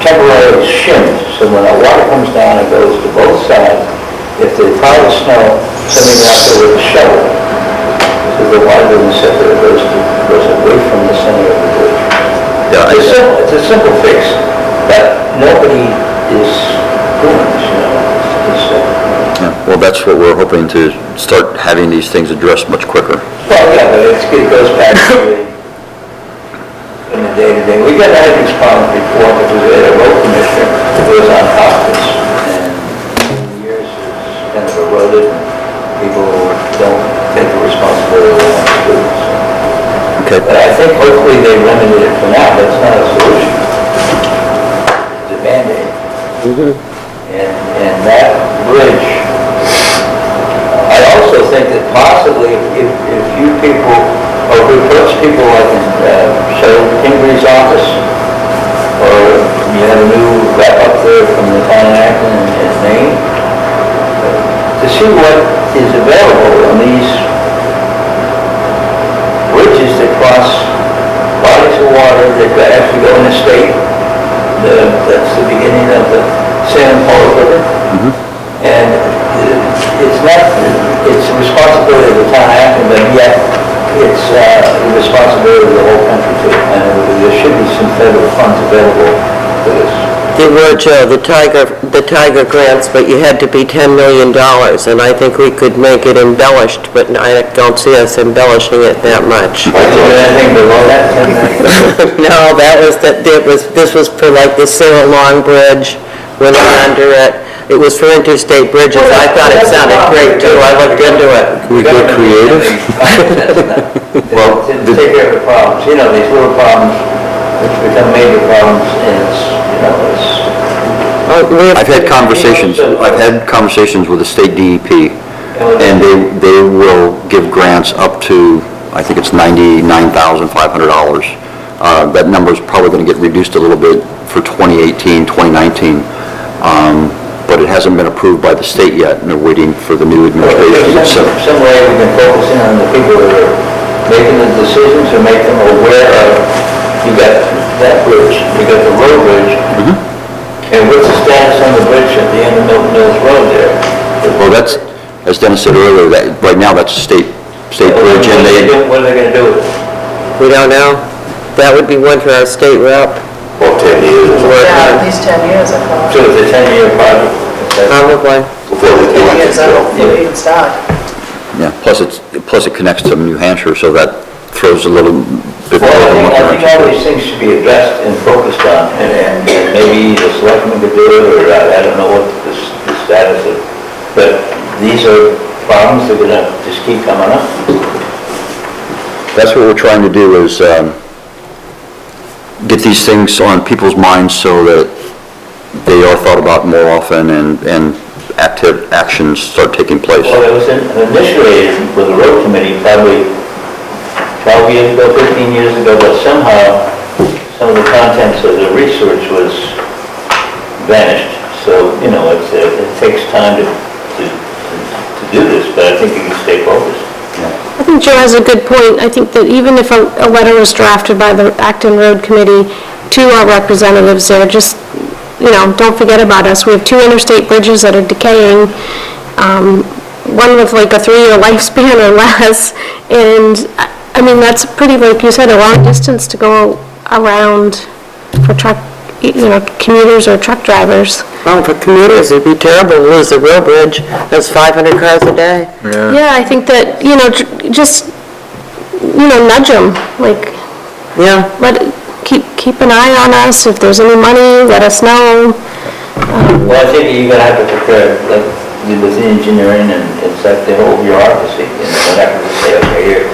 temporarily shimmed, so when the water comes down, it goes to both sides. If they pile the snow, something out there with a shovel, so the water doesn't sit there, it goes away from the center of the bridge. Yeah, It's a simple fix, but nobody is doing this, Yeah, well, that's what we're hoping to start having these things addressed much quicker. Well, yeah, but it goes back to in the day-to-day. We got had these problems before, because we had a road commissioner who was on top of this, and over the years it's kind of eroded, and people don't take the responsibility they want to do. Okay. But I think hopefully they remedied it for now, but it's not a solution. It's a Band-Aid. And that bridge, I also think that possibly if you people, or if we approach people like in Sheriff Kingsley's office, or you have a new rep up there from the town of Acton and Maine, to see what is available on these bridges that cross bodies of water that actually go in the state. That's the beginning of the San Paulo River. And it's the responsibility of the town of Acton, but yet it's the responsibility of the whole country too. And there should be some federal funds available for this. There were, Joe, the Tiger grants, but you had to be $10 million, and I think we could make it embellished, but I don't see us embellishing it that much. Is there anything below that, 10 million? No, this was for like the Sarah Long Bridge, went under it. It was for interstate bridges. I thought it sounded great too, I looked into it. Can we get creative? Well, to take care of the problems, these little problems, which become major problems, and it's. I've had conversations with the state DEP, and they will give grants up to, I think it's $99,500 That number's probably going to get reduced a little bit for 2018, 2019, but it hasn't been approved by the state yet, and they're waiting for the new administration. So, Some way we can focus in on the people that are making the decisions or make them aware of, you got that bridge, you got the road bridge, and what's the status on the bridge at the end of Milton Mills Road there? well, that's, as Dennis said earlier, that, right now, that's a state bridge, and What are they gonna do with it? We don't know. That would be one for our state rep. About 10 years or Work Yeah, on. at least 10 years, I thought. So it's a 10-year project? Probably. before they do 10 years anything, out, so. before you even start. yeah, plus it connects to New Hampshire, so that throws a little bit more Well, of a I think all monkey these things should be addressed and focused on, and maybe the selectmen could do it, or I don't know what the status of, but these are problems that are gonna just keep coming up. That's what we're trying to do, is get these things on people's minds so that they are thought about more often and active actions start taking place. Well, it was initiated with the road committee probably 12 years ago, 15 years ago, but somehow some of the contents of the research was vanished. So, you know, it takes time to do this, but I think you can stay focused. I think Joe has a good point. I think that even if a letter was drafted by the Acton Road Committee to our representatives there, just, don't forget about us. We have 2 interstate bridges that are decaying, one with like a 3-year lifespan or less, and, I mean, that's pretty, like you said, a long distance to go around for truck, commuters or truck drivers. Well, for commuters, it'd be terrible to lose the rail bridge. That's 500 cars a day. Yeah, I think that, just, nudge them, like, Yeah. keep an eye on us. If there's any money, let us know. Well, I think you're gonna have to prepare, like, with the engineering and set the whole bureaucracy, and have to say, okay, here,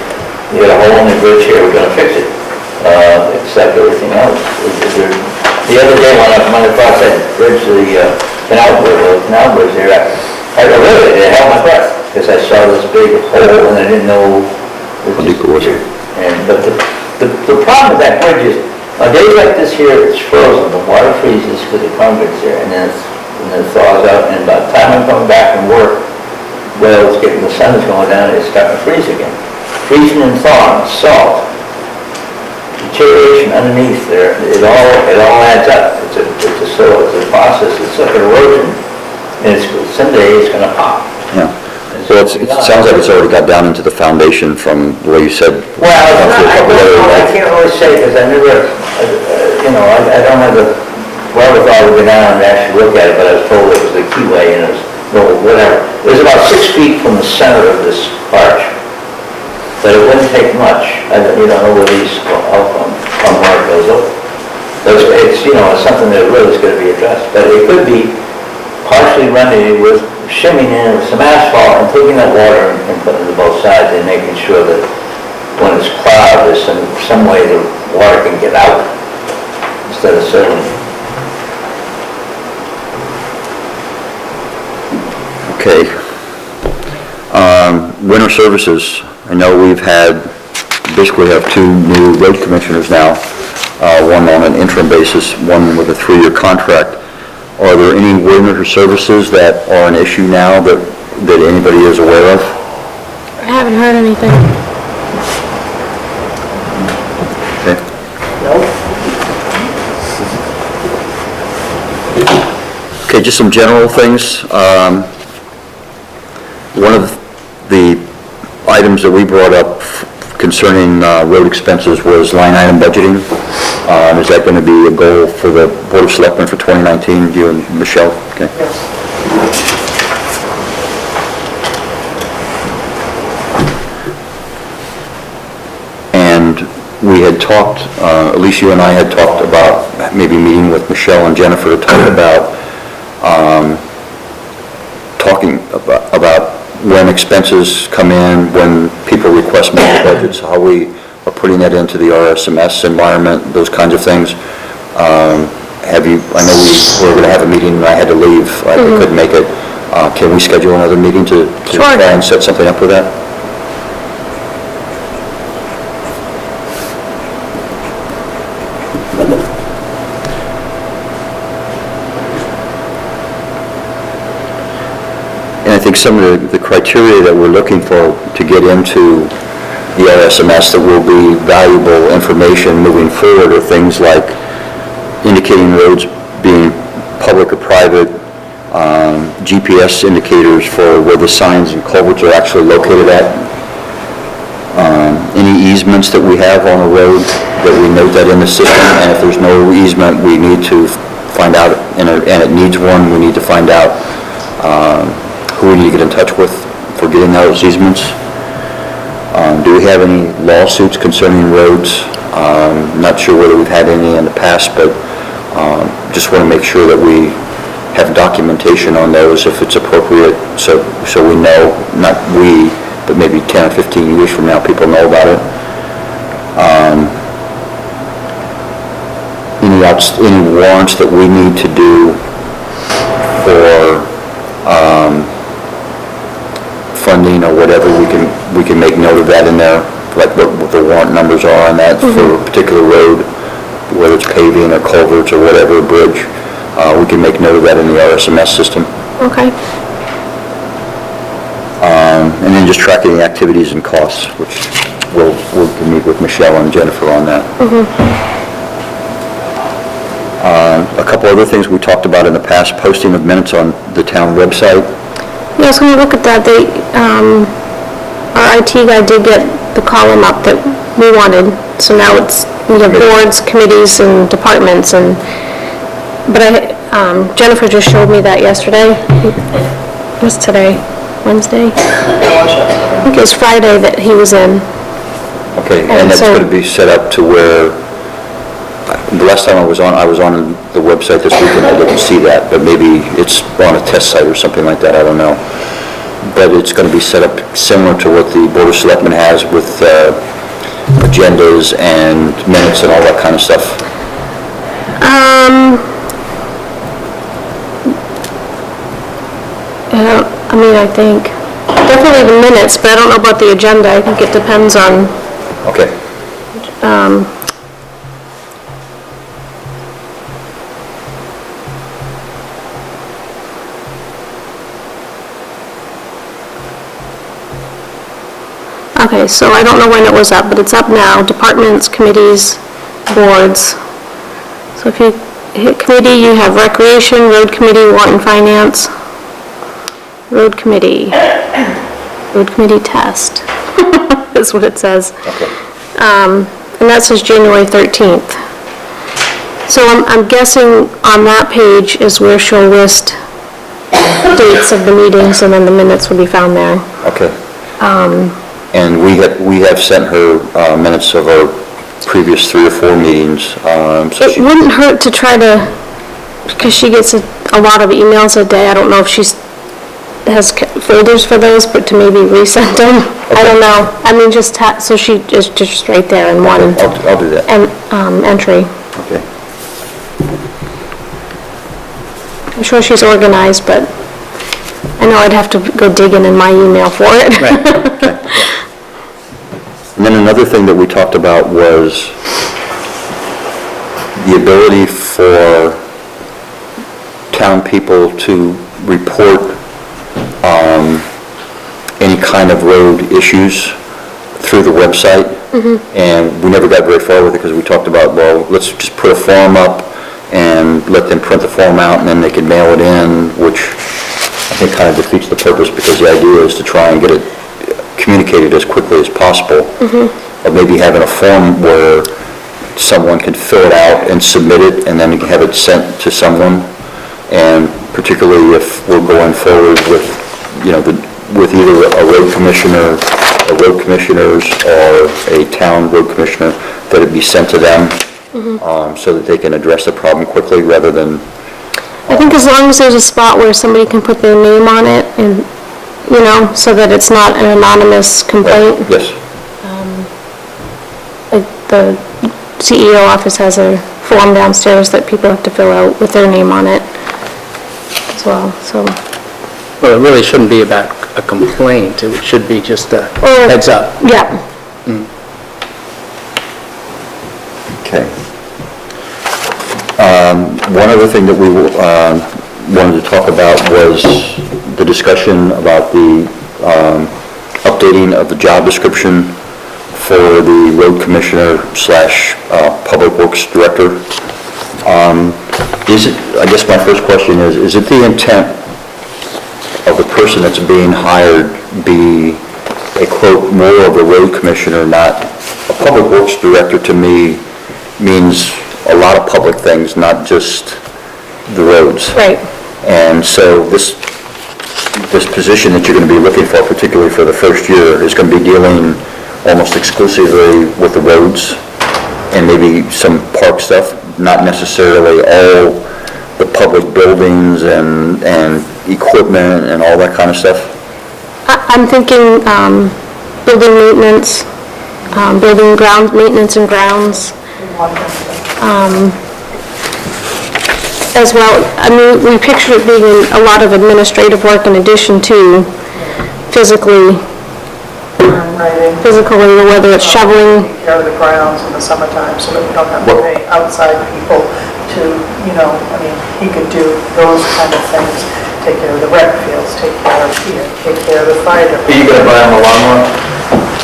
you got a hole in the bridge here, we're gonna fix it, except everything else. The other day, when I went across that bridge, the canal bridge there, I really, it held my breath, because I saw this big hole, and I didn't know. How deep it was. But the problem with that bridge is, on days like this here, it's frozen, the water freezes because the concrete's there, and then it thaws out, and by the time I'm coming back from work, well, the sun is going down, it's starting to freeze again. Freezing and thawing, salt, deterioration underneath there, it all adds up. It's a process, it's like erosion, and someday it's gonna pop. Yeah. So it sounds like it's already got down into the foundation from the way you said. Well, I can't really say, because I never, I don't have the wherewithal to go down and actually look at it, but I was told it was the keyway, and it was, whatever. It was about 6 feet from the center of this arch, but it wouldn't take much. I don't know where these, how far it goes over. It's something that really is going to be addressed, but it could be partially remedied with shimming in with some asphalt and taking that water and putting it to both sides and making sure that when it's plowed, there's some way the water can get out instead of settling. Okay. Winter services, I know we've basically have 2 new road commissioners now, one on an interim basis, one with a 3-year contract. Are there any winter services that are an issue now that anybody is aware of? I haven't heard anything. Okay. Okay, just some general things. One of the items that we brought up concerning road expenses was line item budgeting. Is that going to be a goal for the Board of Selectmen for 2019, you and Michelle? Okay. And we had talked, at least you and I had talked about maybe meeting with Michelle and Jennifer to talk about when expenses come in, when people request more budgets, how we are putting that into the RSMS environment, those kinds of things. I know we were going to have a meeting and I had to leave, I couldn't make it. Can we schedule another meeting to Sure. try and set something up with that? some of the criteria that we're looking for to get into the RSMS that will be valuable information moving forward are things like indicating roads being public or private, GPS indicators for where the signs and culverts are actually located at, any easements that we have on a road, that we note that in the system, and if there's no easement, we need to find out, and it needs one, we need to find out who we need to get in touch with for getting those easements. Do we have any lawsuits concerning roads? Not sure whether we've had any in the past, but just want to make sure that we have documentation on those if it's appropriate, so we know, not we, but maybe 10 or 15 years from now, people know about it. Any warrants that we need to do for funding or whatever, we can make note of that in there, like what the warrant numbers are on that for a particular road, whether it's paving or culverts or whatever, bridge. We can make note of that in the RSMS system. Okay. And then just tracking the activities and costs, which we'll meet with Michelle and Jennifer on that. A couple other things we talked about in the past, posting of minutes on the town website. Yeah, I was going to look at that. Our IT guy did get the column up that we wanted, so now we have boards, committees, and departments, but Jennifer just showed me that yesterday. What's today? Wednesday? I think it was Friday that he was in. Okay, And and that's so- going to be set up to where, the last time I was on the website this weekend, I didn't see that, but maybe it's on a test site or something like that, I don't know. But it's going to be set up similar to what the Board of Selectmen has with agendas and minutes and all that kind of stuff. I think definitely the minutes, but I don't know about the agenda. I think it depends on, Okay. okay, so I don't know when it was up, but it's up now. Departments, committees, boards. So if you hit committee, you have recreation, road committee, warrant and finance, road committee test, is what it says. Okay. And that says January 13th. So I'm guessing on that page is where she'll list dates of the meetings, and then the minutes will be found there. Okay. And we have sent her minutes of our previous 3 or 4 meetings, so It she, wouldn't hurt to try to, because she gets a lot of emails a day, I don't know if she has folders for those, but to maybe resend them, I don't know. I mean, so she is just right there in one I'll do that. entry. Okay. I'm sure she's organized, but I know I'd have to go digging in my email for it. And then another thing that we talked about was the ability for town people to report any kind of road issues through the website. And we never got very far with it because we talked about, well, let's just put a form up and let them print the form out and then they can mail it in, which I think kind of defeats the purpose because the idea is to try and get it communicated as quickly as possible. Or maybe having a form where someone can fill it out and submit it and then have it sent to someone. And particularly if we're going forward with, with either a road commissioner, or road commissioners, or a town road commissioner, that it be sent to them so that they can address the problem quickly rather than, I think as long as there's a spot where somebody can put their name on it and, so that it's not an anonymous complaint. yes. Like the CEO office has a form downstairs that people have to fill out with their name on it as well, so. Well, it really shouldn't be about a complaint, it should be just a Or- heads up. Yeah, Okay. One other thing that wanted to talk about was the discussion about the updating of the job description for the road commissioner slash public works director. Is it, I guess my first question is it the intent of the person that's being hired be a quote, more of a road commissioner, not a public works director? To me means a lot of public things, not just the roads. Right. And so this position that you're going to be looking for, particularly for the first year, is going to be dealing almost exclusively with the roads and maybe some park stuff, not necessarily all the public buildings and equipment and all that kind of stuff. I'm thinking building maintenance, building ground maintenance and grounds. As well, I mean, we picture it being a lot of administrative work in addition to physically, whether it's shoveling. Take care of the grounds in the summertime so that we don't have to pay outside people to, I mean, he could do those kind of things. Take care of the rec fields, take care of here, take care of the fire department. Are you going to buy them a lawnmower?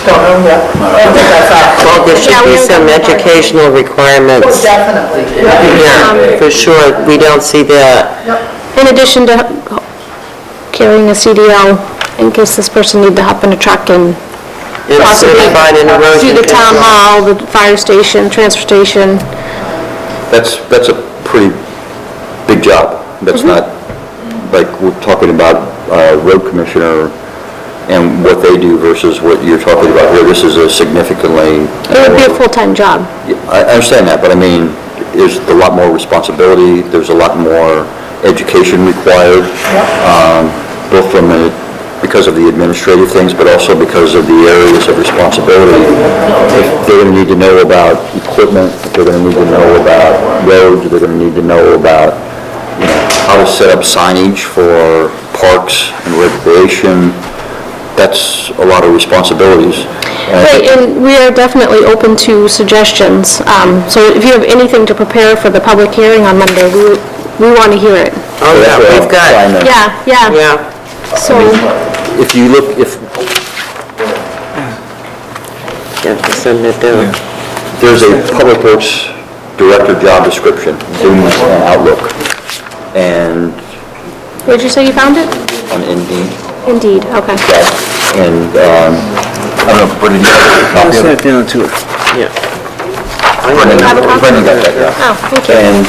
Don't know yet. I don't think that's out. Well, there should be some educational requirements. Definitely. Yeah, for sure, we don't see that. In addition to carrying a CDL in case this person need to hop in a truck and And possibly certified in erosion do the town control. hall, the fire station, transfer station. That's a pretty big job. That's not, like, we're talking about road commissioner and what they do versus what you're talking about here. This is a significantly... It would be a full-time job. I understand that, but I mean, there's a lot more responsibility, there's a lot more education required, both because of the administrative things, but also because of the areas of responsibility. If they're going to need to know about equipment, if they're going to need to know about roads, they're going to need to know about, how to set up signage for parks and recreation. That's a lot of responsibilities. And I Right, think- and we are definitely open to suggestions. So if you have anything to prepare for the public hearing on Monday, we want to hear it. Oh, yeah, That's what we've I'm got, trying to- Yeah. yeah, So, If you look, if have to send it down. there's a Public Works Director job description, Zoom and Outlook, and where'd you say you found it? on Indeed, Indeed, okay. and, I don't know, Brendan, you have a copy of it? down to it. Yeah. Brendan Have a copy? Brendan got that, yeah. Oh, thank you. And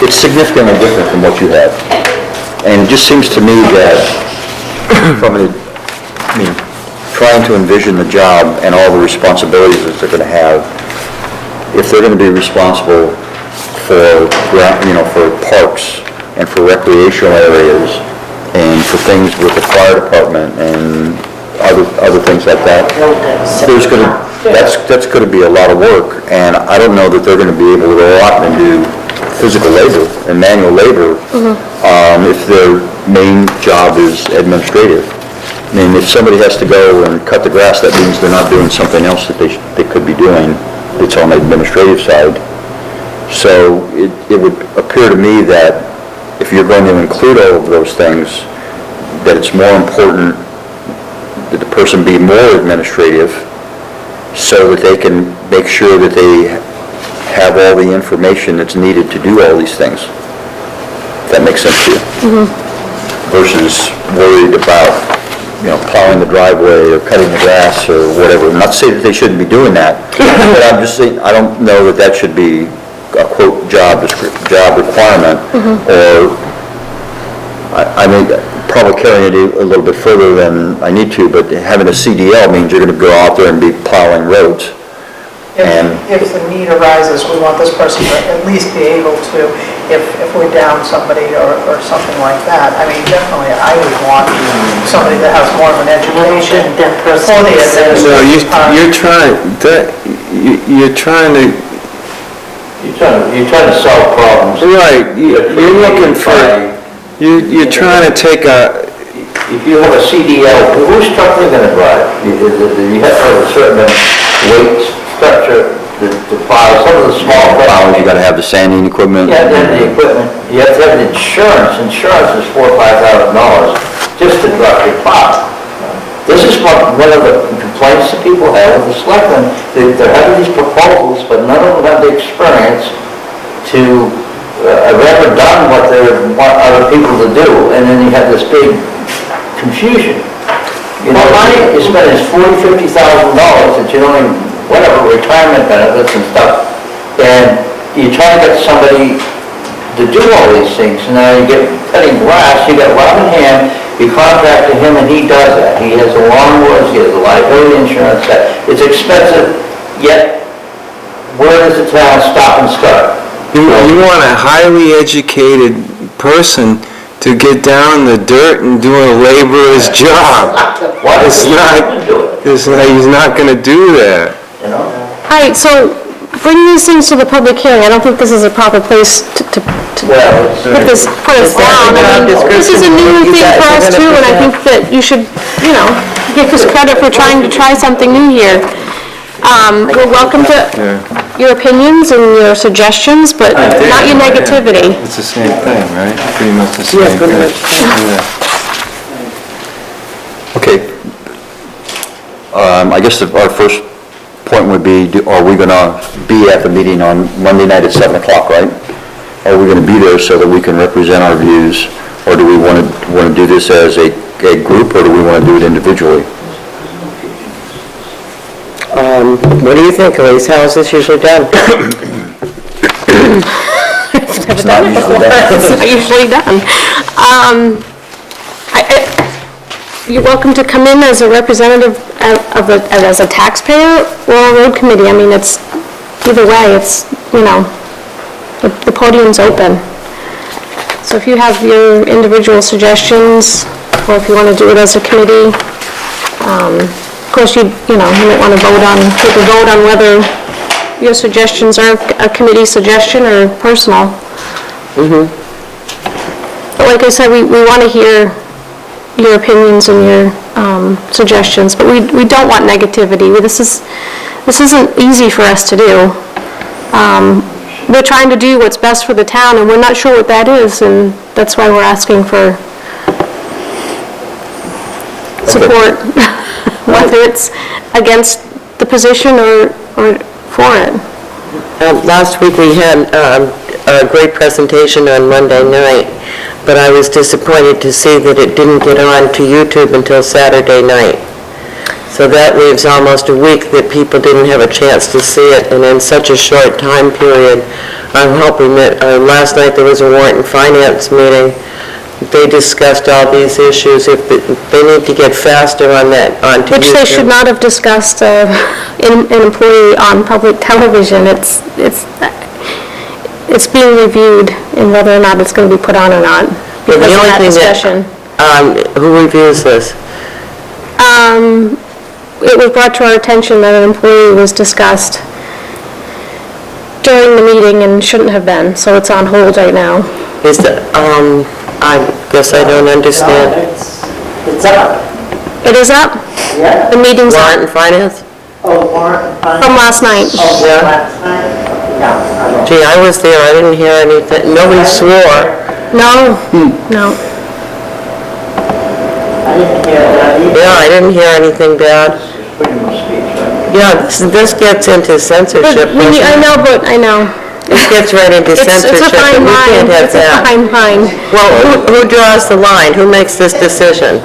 it's significantly different from what you had. And it just seems to me that, trying to envision the job and all the responsibilities that they're going to have, if they're going to be responsible for, for parks and for recreational areas and for things with the fire department and other things like that, that's going to be a lot of work, and I don't know that they're going to be able to go out and do physical labor and manual labor if their main job is administrative. I mean, if somebody has to go and cut the grass, that means they're not doing something else that they could be doing that's on the administrative side. So it would appear to me that if you're going to include all of those things, that it's more important that the person be more administrative so that they can make sure that they have all the information that's needed to do all these things. If that makes sense to you. Versus worried about, plowing the driveway or cutting the grass or whatever. Not to say that they shouldn't be doing that, but I'm just saying, I don't know that should be a quote job requirement, or I may probably carrying it a little bit further than I need to, but having a CDL means you're going to go out there and be plowing roads. And If the need arises, we want this person to at least be able to, if we're down somebody or something like that. I mean, definitely, I would want somebody that has more of an education for the administrative So part. you're trying to, you're trying to solve problems. right, you're looking for, you're trying to take a, If you have a CDL, whose truck are you going to drive? You have to have a certain weight structure the plow, some of the small Plowing, you gotta have the sanding equipment. You have to have the equipment, you have to have the insurance is $4,000 or $5,000 just to drop your plow. This is one of the complaints that people have with the selectmen, they're having these proposals, but none of them have the experience to, have ever done what they want other people to do, and then you have this big confusion. You know, money you spend is $40,000, $50,000 that you don't even, whatever, retirement benefits and stuff, and you try to get somebody to do all these things, and now you get cutting grass, you got Robin Ham, you contract to him and he does that. He has the lawnmowers, he has the liability insurance, that it's expensive, yet where does the town stop and start? You want a highly educated person to get down in the dirt and do a laborer's job. Why does It's he not, have to do it, he's not gonna do that. you know? All right, so bring these things to the public hearing. I don't think this is a proper place to Well, it's... put us down. I mean, this is a new thing for us too, and I think that you should, you know, give us credit for trying to try something new here. We're welcome to your opinions and your suggestions, but not your negativity. It's the same thing, right? Pretty much the same thing. Okay. I guess our first point would be, are we gonna be at the meeting on Monday night at 7 o'clock, right? Are we gonna be there so that we can represent our views, or do we wanna do this as a group, or do we wanna do it individually? What do you think, Elise? How is this usually done? It's not usually done. It's not usually done. You're welcome to come in as a representative as a taxpayer or a road committee. I mean, it's, either way, it's, you know, the podium's open. So if you have your individual suggestions, or if you want to do it as a committee, of course, you might want to take a vote on whether your suggestions are a committee suggestion or personal. But like I said, we want to hear your opinions and your suggestions, but we don't want negativity. This isn't easy for us to do. We're trying to do what's best for the town, and we're not sure what that is, and that's why we're asking for support, whether it's against the position or for it. Last week we had a great presentation on Monday night, but I was disappointed to see that it didn't get on to YouTube until Saturday night. So that leaves almost a week that people didn't have a chance to see it, and in such a short time period. I'm hoping that, last night there was a warrant and finance meeting. They discussed all these issues. If they need to get faster on that, onto YouTube. Which they should not have discussed an employee on public television. It's being reviewed in whether or not it's going to be put on or not, because of that discussion. Who reviews this? It was brought to our attention that an employee was discussed during the meeting and shouldn't have been, so it's on hold right now. Is the, I guess I don't understand. It's up. It is up? Yeah. The meeting's Warrant up and finance? Oh, warrant. from last night. Oh, Yeah. last night? No, I don't. Gee, I was there, I didn't hear anything, nobody swore. No, no. I didn't hear that either. Yeah, I didn't hear anything bad. Freedom of speech, right? Yeah, this gets into censorship. But I know. It gets right into It's censorship, a fine and we line. can't have It's a that. fine line. Well, who draws the line? Who makes this decision?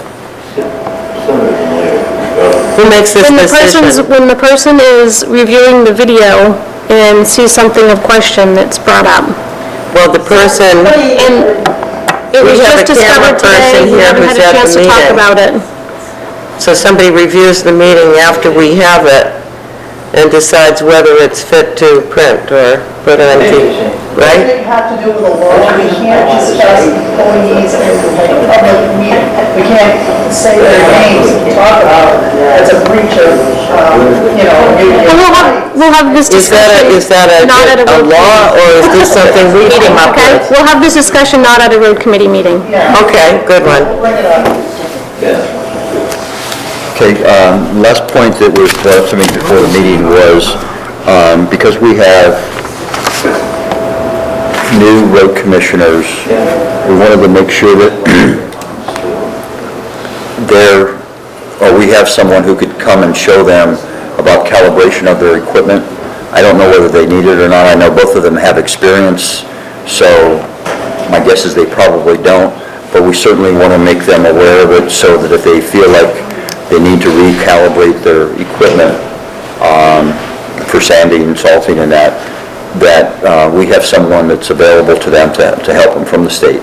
Who makes this decision? When the person is reviewing the video and sees something of question that's brought up. Well, the person, And it was We have just a camera discovered today, person we here haven't who's had a at the chance to talk meeting. about it. so somebody reviews the meeting after we have it and decides whether it's fit to print or put on TV, right? It have to do with the law, we can't discuss employees in a public meeting. We can't say their names and talk about it as a breach of, And we'll have this Is discussion. that not at a road law, or is this something we come up Okay, with? we'll have this discussion not at a road committee meeting. Okay, good one. bring it up. Okay, last point that was brought up to me before the meeting was because we have new road commissioners, we wanted to make sure that we have someone who could come and show them about calibration of their equipment. I don't know whether they need it or not. I know both of them have experience, so my guess is they probably don't, but we certainly want to make them aware of it so that if they feel like they need to recalibrate their equipment for sanding and salting and that we have someone that's available to them to help them from the state.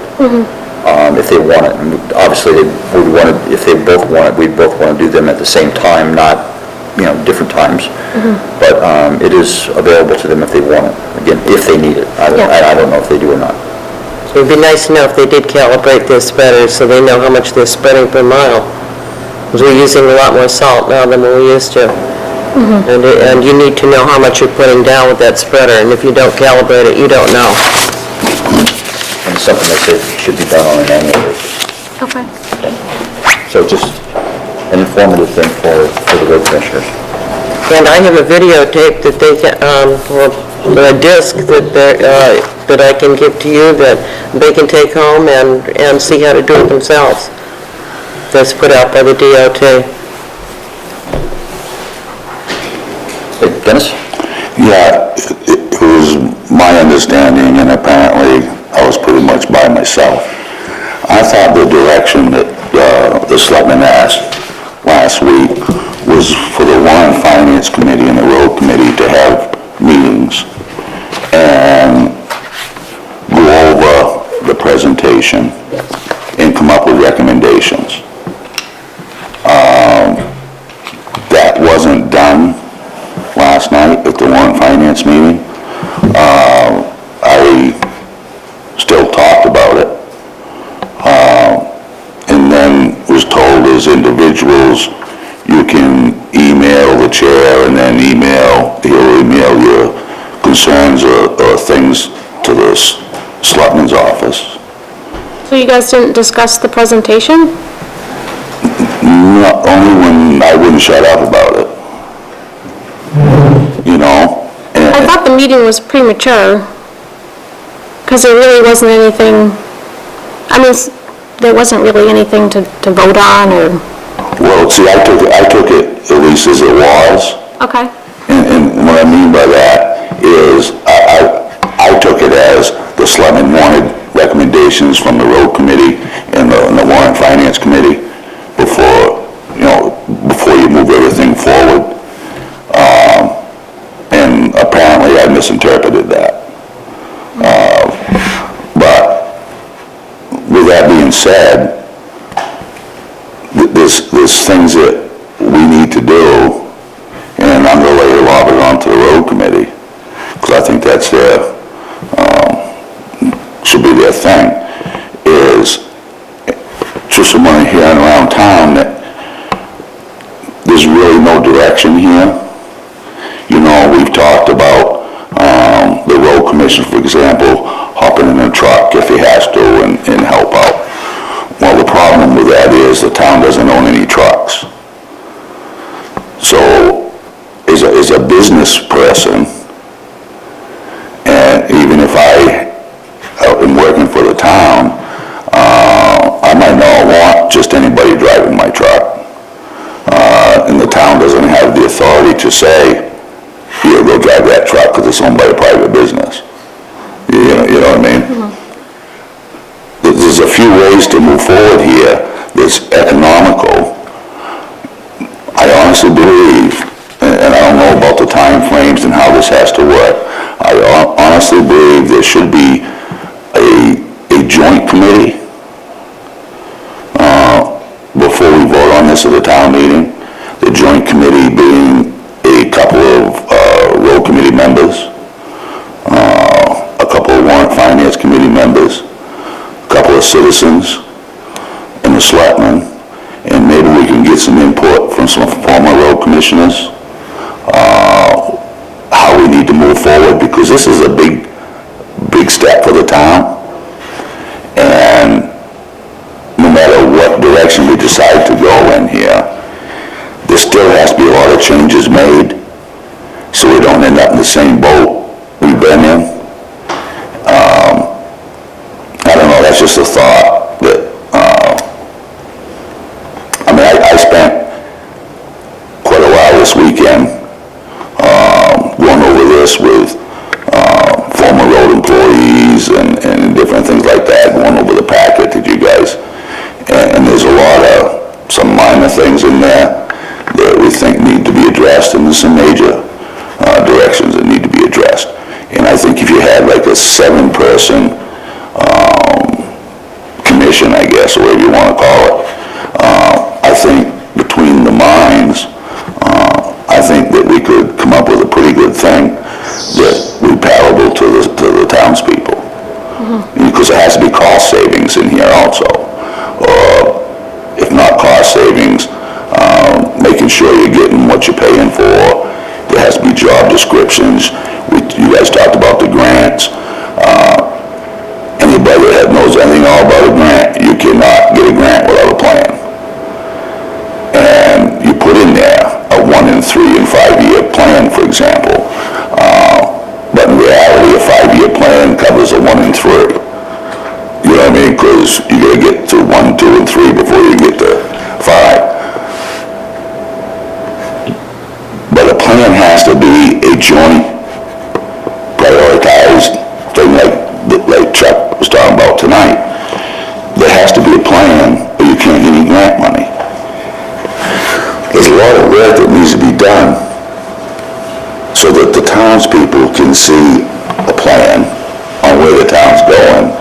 If they want it. And obviously, if they both want it, we'd both want to do them at the same time, not, different times. But it is available to them if they want it. Again, if they need it. I don't know if they do or not. It'd be nice to know if they did calibrate their spreaders, so they know how much they're spreading per mile. Because we're using a lot more salt now than we used to. And you need to know how much you're putting down with that spreader, and if you don't calibrate it, you don't know. And it's something that should be done on an annual basis. Okay. So just an informative thing for the road commissioners. And I have a videotape that they can, or a disc that I can give to you that they can take home and see how to do it themselves. That's put out by the DOT. Hey, Dennis? Yeah, it was my understanding, and apparently I was pretty much by myself. I thought the direction that the selectmen asked last week was for the Warren Finance Committee and the Road Committee to have meetings and go over the presentation and come up with recommendations. That wasn't done last night at the Warren Finance meeting. I still talked about it, and then was told as individuals, you can email the chair and then he'll email your concerns or things to the selectman's office. So you guys didn't discuss the presentation? Only when I wouldn't shut up about it. I thought the meeting was premature, because there really wasn't anything, there wasn't really anything to vote on, or... Well, see, I took it at least as it was. Okay. And what I mean by that is I took it as the selectmen wanted recommendations from the road committee and the Warren Finance Committee before you move everything forward. And apparently I misinterpreted that. But with that being said, there's things that we need to do, and I'm going to lay a lot of it onto the road committee, because I think that's should be their thing, is just someone hearing around town that there's really no direction here. We've talked about the road commissioner, for example, hopping in a truck if he has to and help out. Well, the problem with that is the town doesn't own any trucks. So, as a business person, and even if I am working for the town, I might not want just anybody driving my truck. And the town doesn't have the authority to say, here, go drive that truck because it's owned by a private business. You know what I mean? There's a few ways to move forward here that's economical. I honestly believe, and I don't know about the time frames and how this has to work, I honestly believe there should be a joint committee before we vote on this at the town meeting. The joint committee being a couple of road committee members, a couple of Warrant Finance Committee members, a couple of citizens, and the selectmen, and maybe we can get some input from some former road commissioners, how we need to move forward, because this is a big step for the town, and no matter what direction we decide to go in here, there still has to be a lot of changes made, so we don't end up in the same boat we've been in. I don't know, that's just a thought that, I mean, I spent quite a while this weekend, going over this with, former road employees and different things like that, going over the packet that you guys, and there's a lot of, some minor things in there that we think need to be addressed, and there's some major, directions that need to be addressed. And I think if you had like a 7-person, commission, I guess, or whatever you want to call it, I think between the minds, I think that we could come up with a pretty good thing that would be palatable to the townspeople. Because there has to be cost savings in here also. If not cost savings, making sure you're getting what you're paying for. There has to be job descriptions. You guys talked about the grants. Anybody that knows anything all about a grant, you cannot get a grant without a plan. And you put in there a 1 and 3 and 5 year plan, for example. But in reality, a 5-year plan covers a 1 and 3. You know what I mean? Because you gotta get to 1, 2, and 3 before you get to 5. But a plan has to be a joint, prioritized thing like Chuck was talking about tonight. There has to be a plan, or you can't get any grant money. There's a lot of work that needs to be done so that the townspeople can see a plan on where the town's going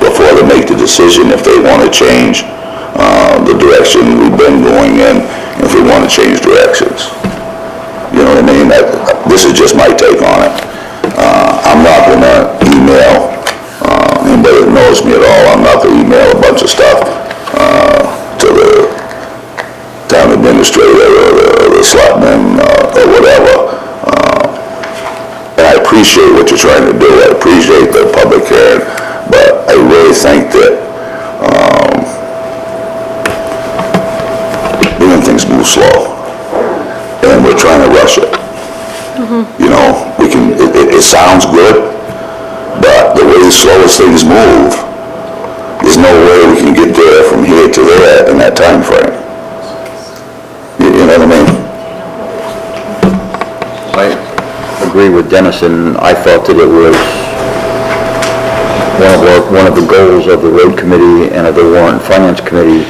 before they make the decision if they want to change the direction we've been going in, if we want to change directions. You know what I mean? This is just my take on it. I'm not going to email, anybody that knows me at all, I'm not going to email a bunch of stuff to the town administrator or the selectmen or whatever. And I appreciate what you're trying to do. I appreciate the public hearing, but I really think that doing things move slow, and we're trying to rush it. You know, we can. It sounds good, but the way the slowest things move, there's no way we can get there from here to there in that time frame. You know what I mean? I agree with Dennis, and I thought that it was one of the goals of the road committee and of the warrant and finance committee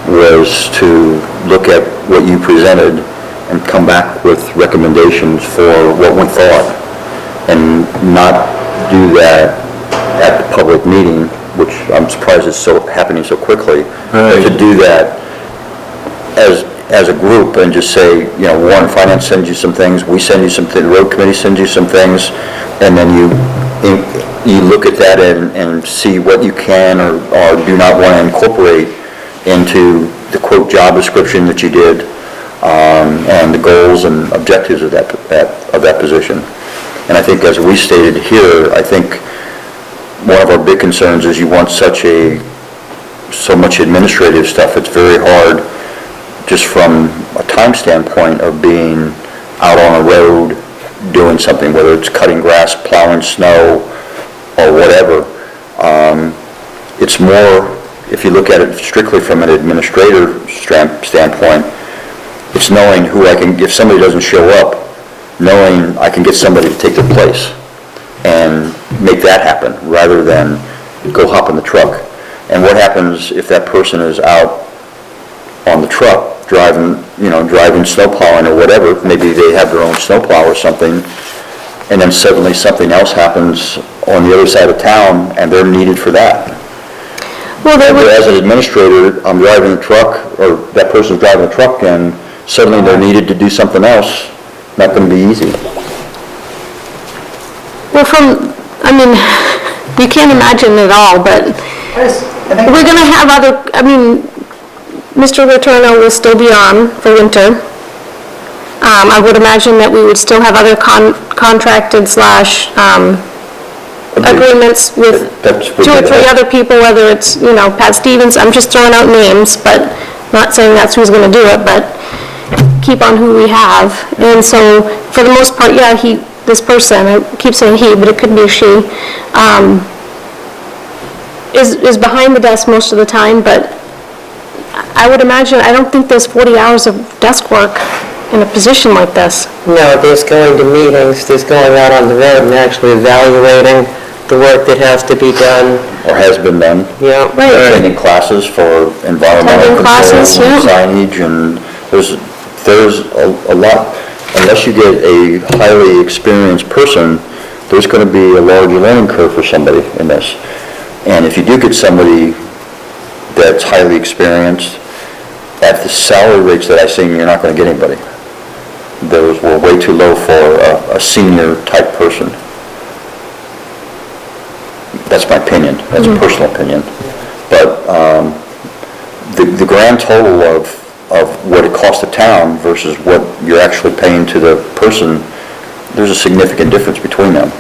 was to look at what you presented and come back with recommendations for what we thought, and not do that at the public meeting, which I'm surprised is happening so quickly. But to do that as a group and just say, you know, warrant and finance sends you some things, we send you some things, the road committee sends you some things, and then you look at that and see what you can or do not want to incorporate into the quote job description that you did, and the goals and objectives of that position. And I think, as we stated here, I think one of our big concerns is you want so much administrative stuff. It's very hard, just from a time standpoint of being out on a road doing something, whether it's cutting grass, plowing snow, or whatever. It's more, if you look at it strictly from an administrator standpoint, it's knowing who I can, if somebody doesn't show up, knowing I can get somebody to take their place and make that happen, rather than go hop in the truck. And what happens if that person is out on the truck driving snow plowing or whatever, maybe they have their own snow plow or something, and then suddenly something else happens on the other side of town and they're needed for that. Well, As an administrator, I'm driving the truck, or that person's driving the truck, and suddenly they're needed to do something else. Not going to be easy. well, you can't imagine it all, but we're going to have Mr. Letourneau will still be on for winter. I would imagine that we would still have other contracted / agreements with 2 or 3 other people, whether it's, Pat Stevens, I'm just throwing out names, but not saying that's who's going to do it, but keep on who we have. And so, for the most part, yeah, this person, I keep saying he, but it could be a she, is behind the desk most of the time, but I would imagine, I don't think there's 40 hours of desk work in a position like this. No, there's going to meetings, there's going out on the road and actually evaluating the work that has to be done. Or has been done. Yeah. Right. Attending classes for environmental Attending classes, control and yeah. signage, and there's a lot, unless you get a highly experienced person, there's going to be a large learning curve for somebody in this. And if you do get somebody that's highly experienced, at the salary rates that I've seen, you're not going to get anybody. Those were way too low for a senior type person. That's my opinion, that's a personal opinion. But the grand total of what it costs the town versus what you're actually paying to the person, there's a significant difference between them.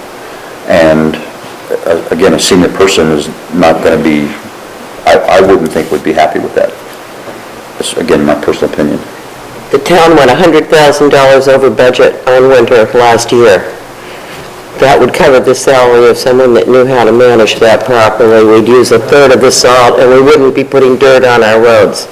And again, a senior person is not going to be, I wouldn't think would be happy with that. That's, again, my personal opinion. The town went $100,000 over budget on winter last year. That would cover the salary of someone that knew how to manage that properly. We'd use a third of the salt, and we wouldn't be putting dirt on our roads.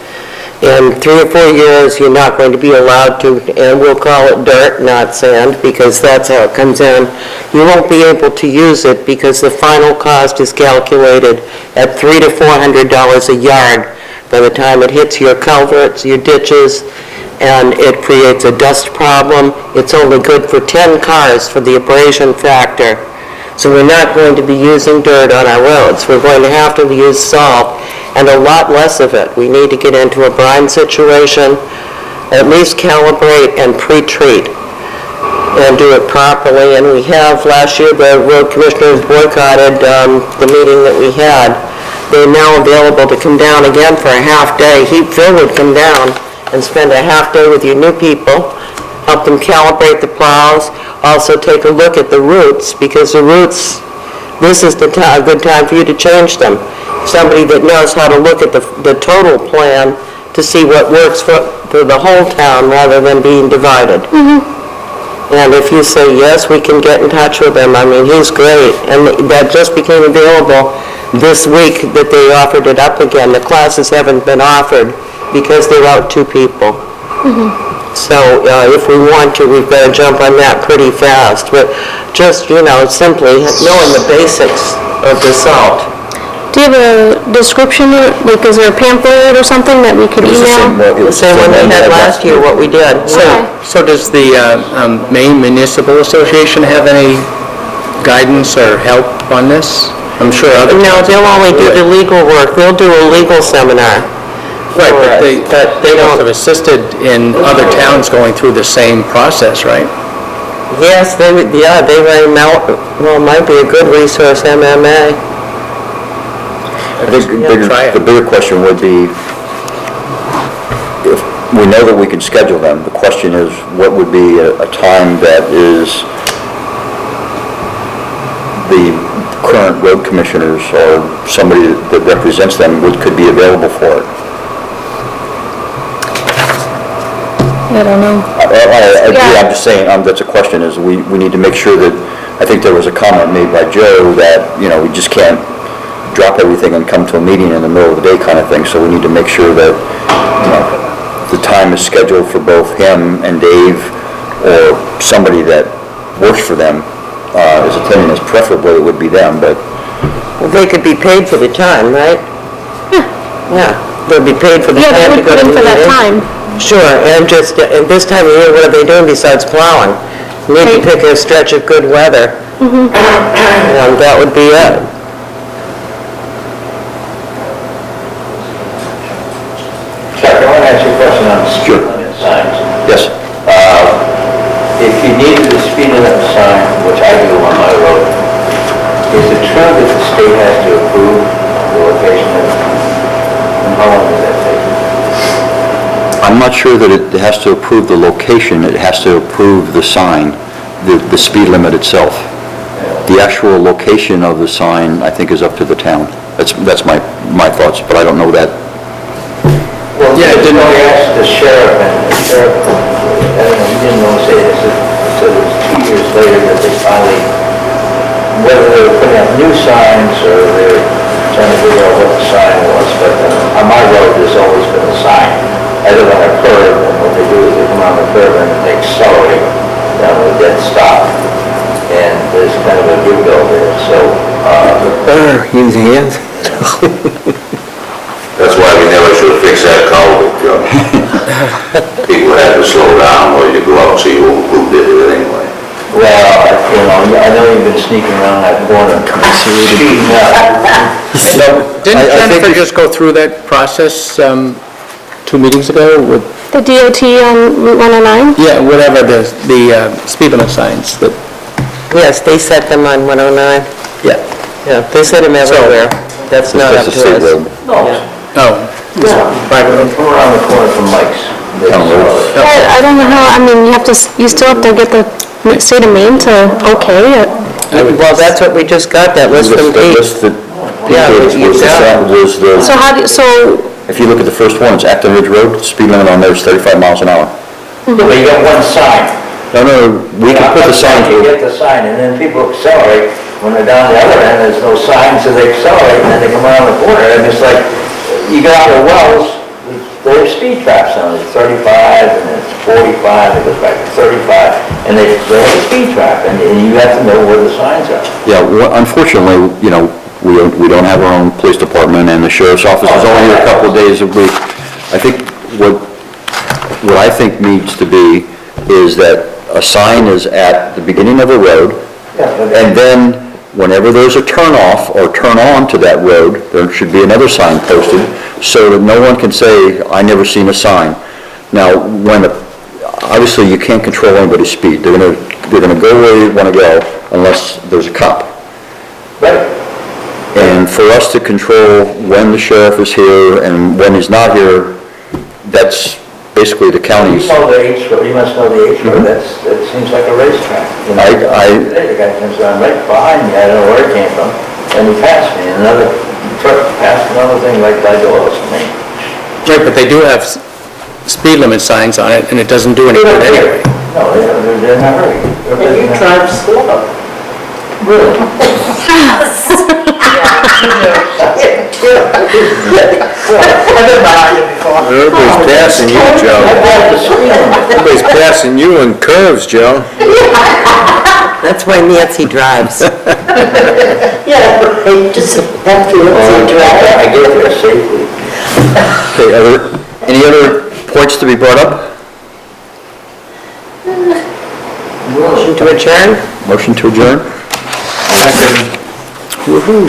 In 3 or 4 years, you're not going to be allowed to, and we'll call it dirt, not sand, because that's how it comes in. You won't be able to use it because the final cost is calculated at $300 to $400 a yard by the time it hits your culverts, your ditches, and it creates a dust problem. It's only good for 10 cars for the abrasion factor. So we're not going to be using dirt on our roads. We're going to have to use salt, and a lot less of it. We need to get into a brine situation, at least calibrate and pre-treat, and do it properly. And we have, last year, the road commissioners boycotted the meeting that we had. They're now available to come down again for a half day. Phil would come down and spend a half day with your new people, help them calibrate the plows, also take a look at the routes, because the routes, this is a good time for you to change them. Somebody that knows how to look at the total plan to see what works for the whole town rather than being divided. And if you say, yes, we can get in touch with him, I mean, he's great. And that just became available this week that they offered it up again. The classes haven't been offered because they're out 2 people. So if we want to, we've got to jump on that pretty fast. But just, simply knowing the basics of the salt. Do you have a description, like, is there a pamphlet or something that we could email? The same one we had last year, what we did. So does the Maine Municipal Association have any guidance or help on this? I'm sure other No, towns they'll only do the legal work. They'll do a legal seminar. Right, but they don't- have assisted in other towns going through the same process, right? Yes, they ran well, might be a good resource, MMA. I think Try it. the bigger question would be, if we know that we can schedule them, the question is, what would be a time that is the current road commissioners or somebody that represents them could be available for it? I don't know. I agree, Yeah. I'm just saying, that's a question, is we need to make sure that, I think there was a comment made by Joe that, we just can't drop everything and come to a meeting in the middle of the day kind of thing, so we need to make sure that, the time is scheduled for both him and Dave, or somebody that works for them, is attending as preferably it would be them, but Well, they could be paid for the time, right? Yeah, they'll be paid for the Yeah, they time to would go put to in the for that meeting. time. Sure, and just, at this time of year, what are they doing besides plowing? Maybe pick a stretch of good weather. And that would be it. Chuck, I want to ask you a question on the speed limit signs. yes. If you needed a speed limit sign, which I do on my road, is it true that the state has to approve the location of it? And how long does that take? I'm not sure that it has to approve the location, it has to approve the sign, the speed limit itself. The actual location of the sign, I think, is up to the town. That's my thoughts, but I don't know that. Well, Yeah, it didn't- we asked the sheriff, and the sheriff, I don't know, he didn't want to say this, so it was 2 years later that they whether they're putting up new signs or they're trying to figure out what the sign was, but on my road, there's always been a sign. I live on a curve, and what they do is they come on the curve and they accelerate down to a dead stop. And there's kind of a big bill there, so, In hand. That's why we never should fix that culvert, Joe. People have to slow down, or you go out and see who did it anyway. well, I know you've been sneaking around that corner. Speeding up. Didn't I think Jennifer we just go through that process 2 meetings ago with, The DOT on Route 109? yeah, whatever, the speed limit signs that, Yes, they set them on 109. yeah. Yeah, they set them everywhere. That's not up That's to a state us. road. No, Oh, private road. come around the corner from Mike's. Town road. I don't know how, I mean, you still have to get the state of Maine to okay it. Well, that's what we just got, that list from The Pete. list that Yeah, was you got it. So how do, so, if you look at the first one, it's Acton Ridge Road, speed limit on there is 35 miles an hour. But you got one sign. No, we can put the signs, You get the sign, and then people accelerate, when they're down the other end, there's no sign, so they accelerate, and then they come around the corner, and it's like, you got the wells, there's speed traps on it, 35, and it's 45, it goes back to 35, and they have a speed trap, and you have to know where the signs are. yeah, unfortunately, we don't have our own police department, and the sheriff's office is only here a couple of days a week. I think what I think needs to be is that a sign is at the beginning of a road, and then whenever there's a turn off or turn on to that road, there should be another sign posted, so that no one can say, I never seen a sign. Now, obviously, you can't control anybody's speed. They're gonna go where you wanna go unless there's a cop. Right. And for us to control when the sheriff is here and when he's not here, that's basically the You county's. know the H road, you must know the H road, that seems like a racetrack. You know, the guy comes around right behind me, I don't know where it came from, and he passed me, and another truck passed another thing right by doors, I mean. Right, but they do have speed limit signs on it, and it doesn't do any good anyway. No, they're in a hurry. And you drive slow. Really? I've been behind you before. Everybody's passing you, Joe. I got the speed limit. Everybody's passing you in curves, Joe. That's why Nancy drives. Yeah, right, just have to drive. I get there safely. Okay, any other points to be brought up? Motion to adjourn? Motion to adjourn? Woohoo.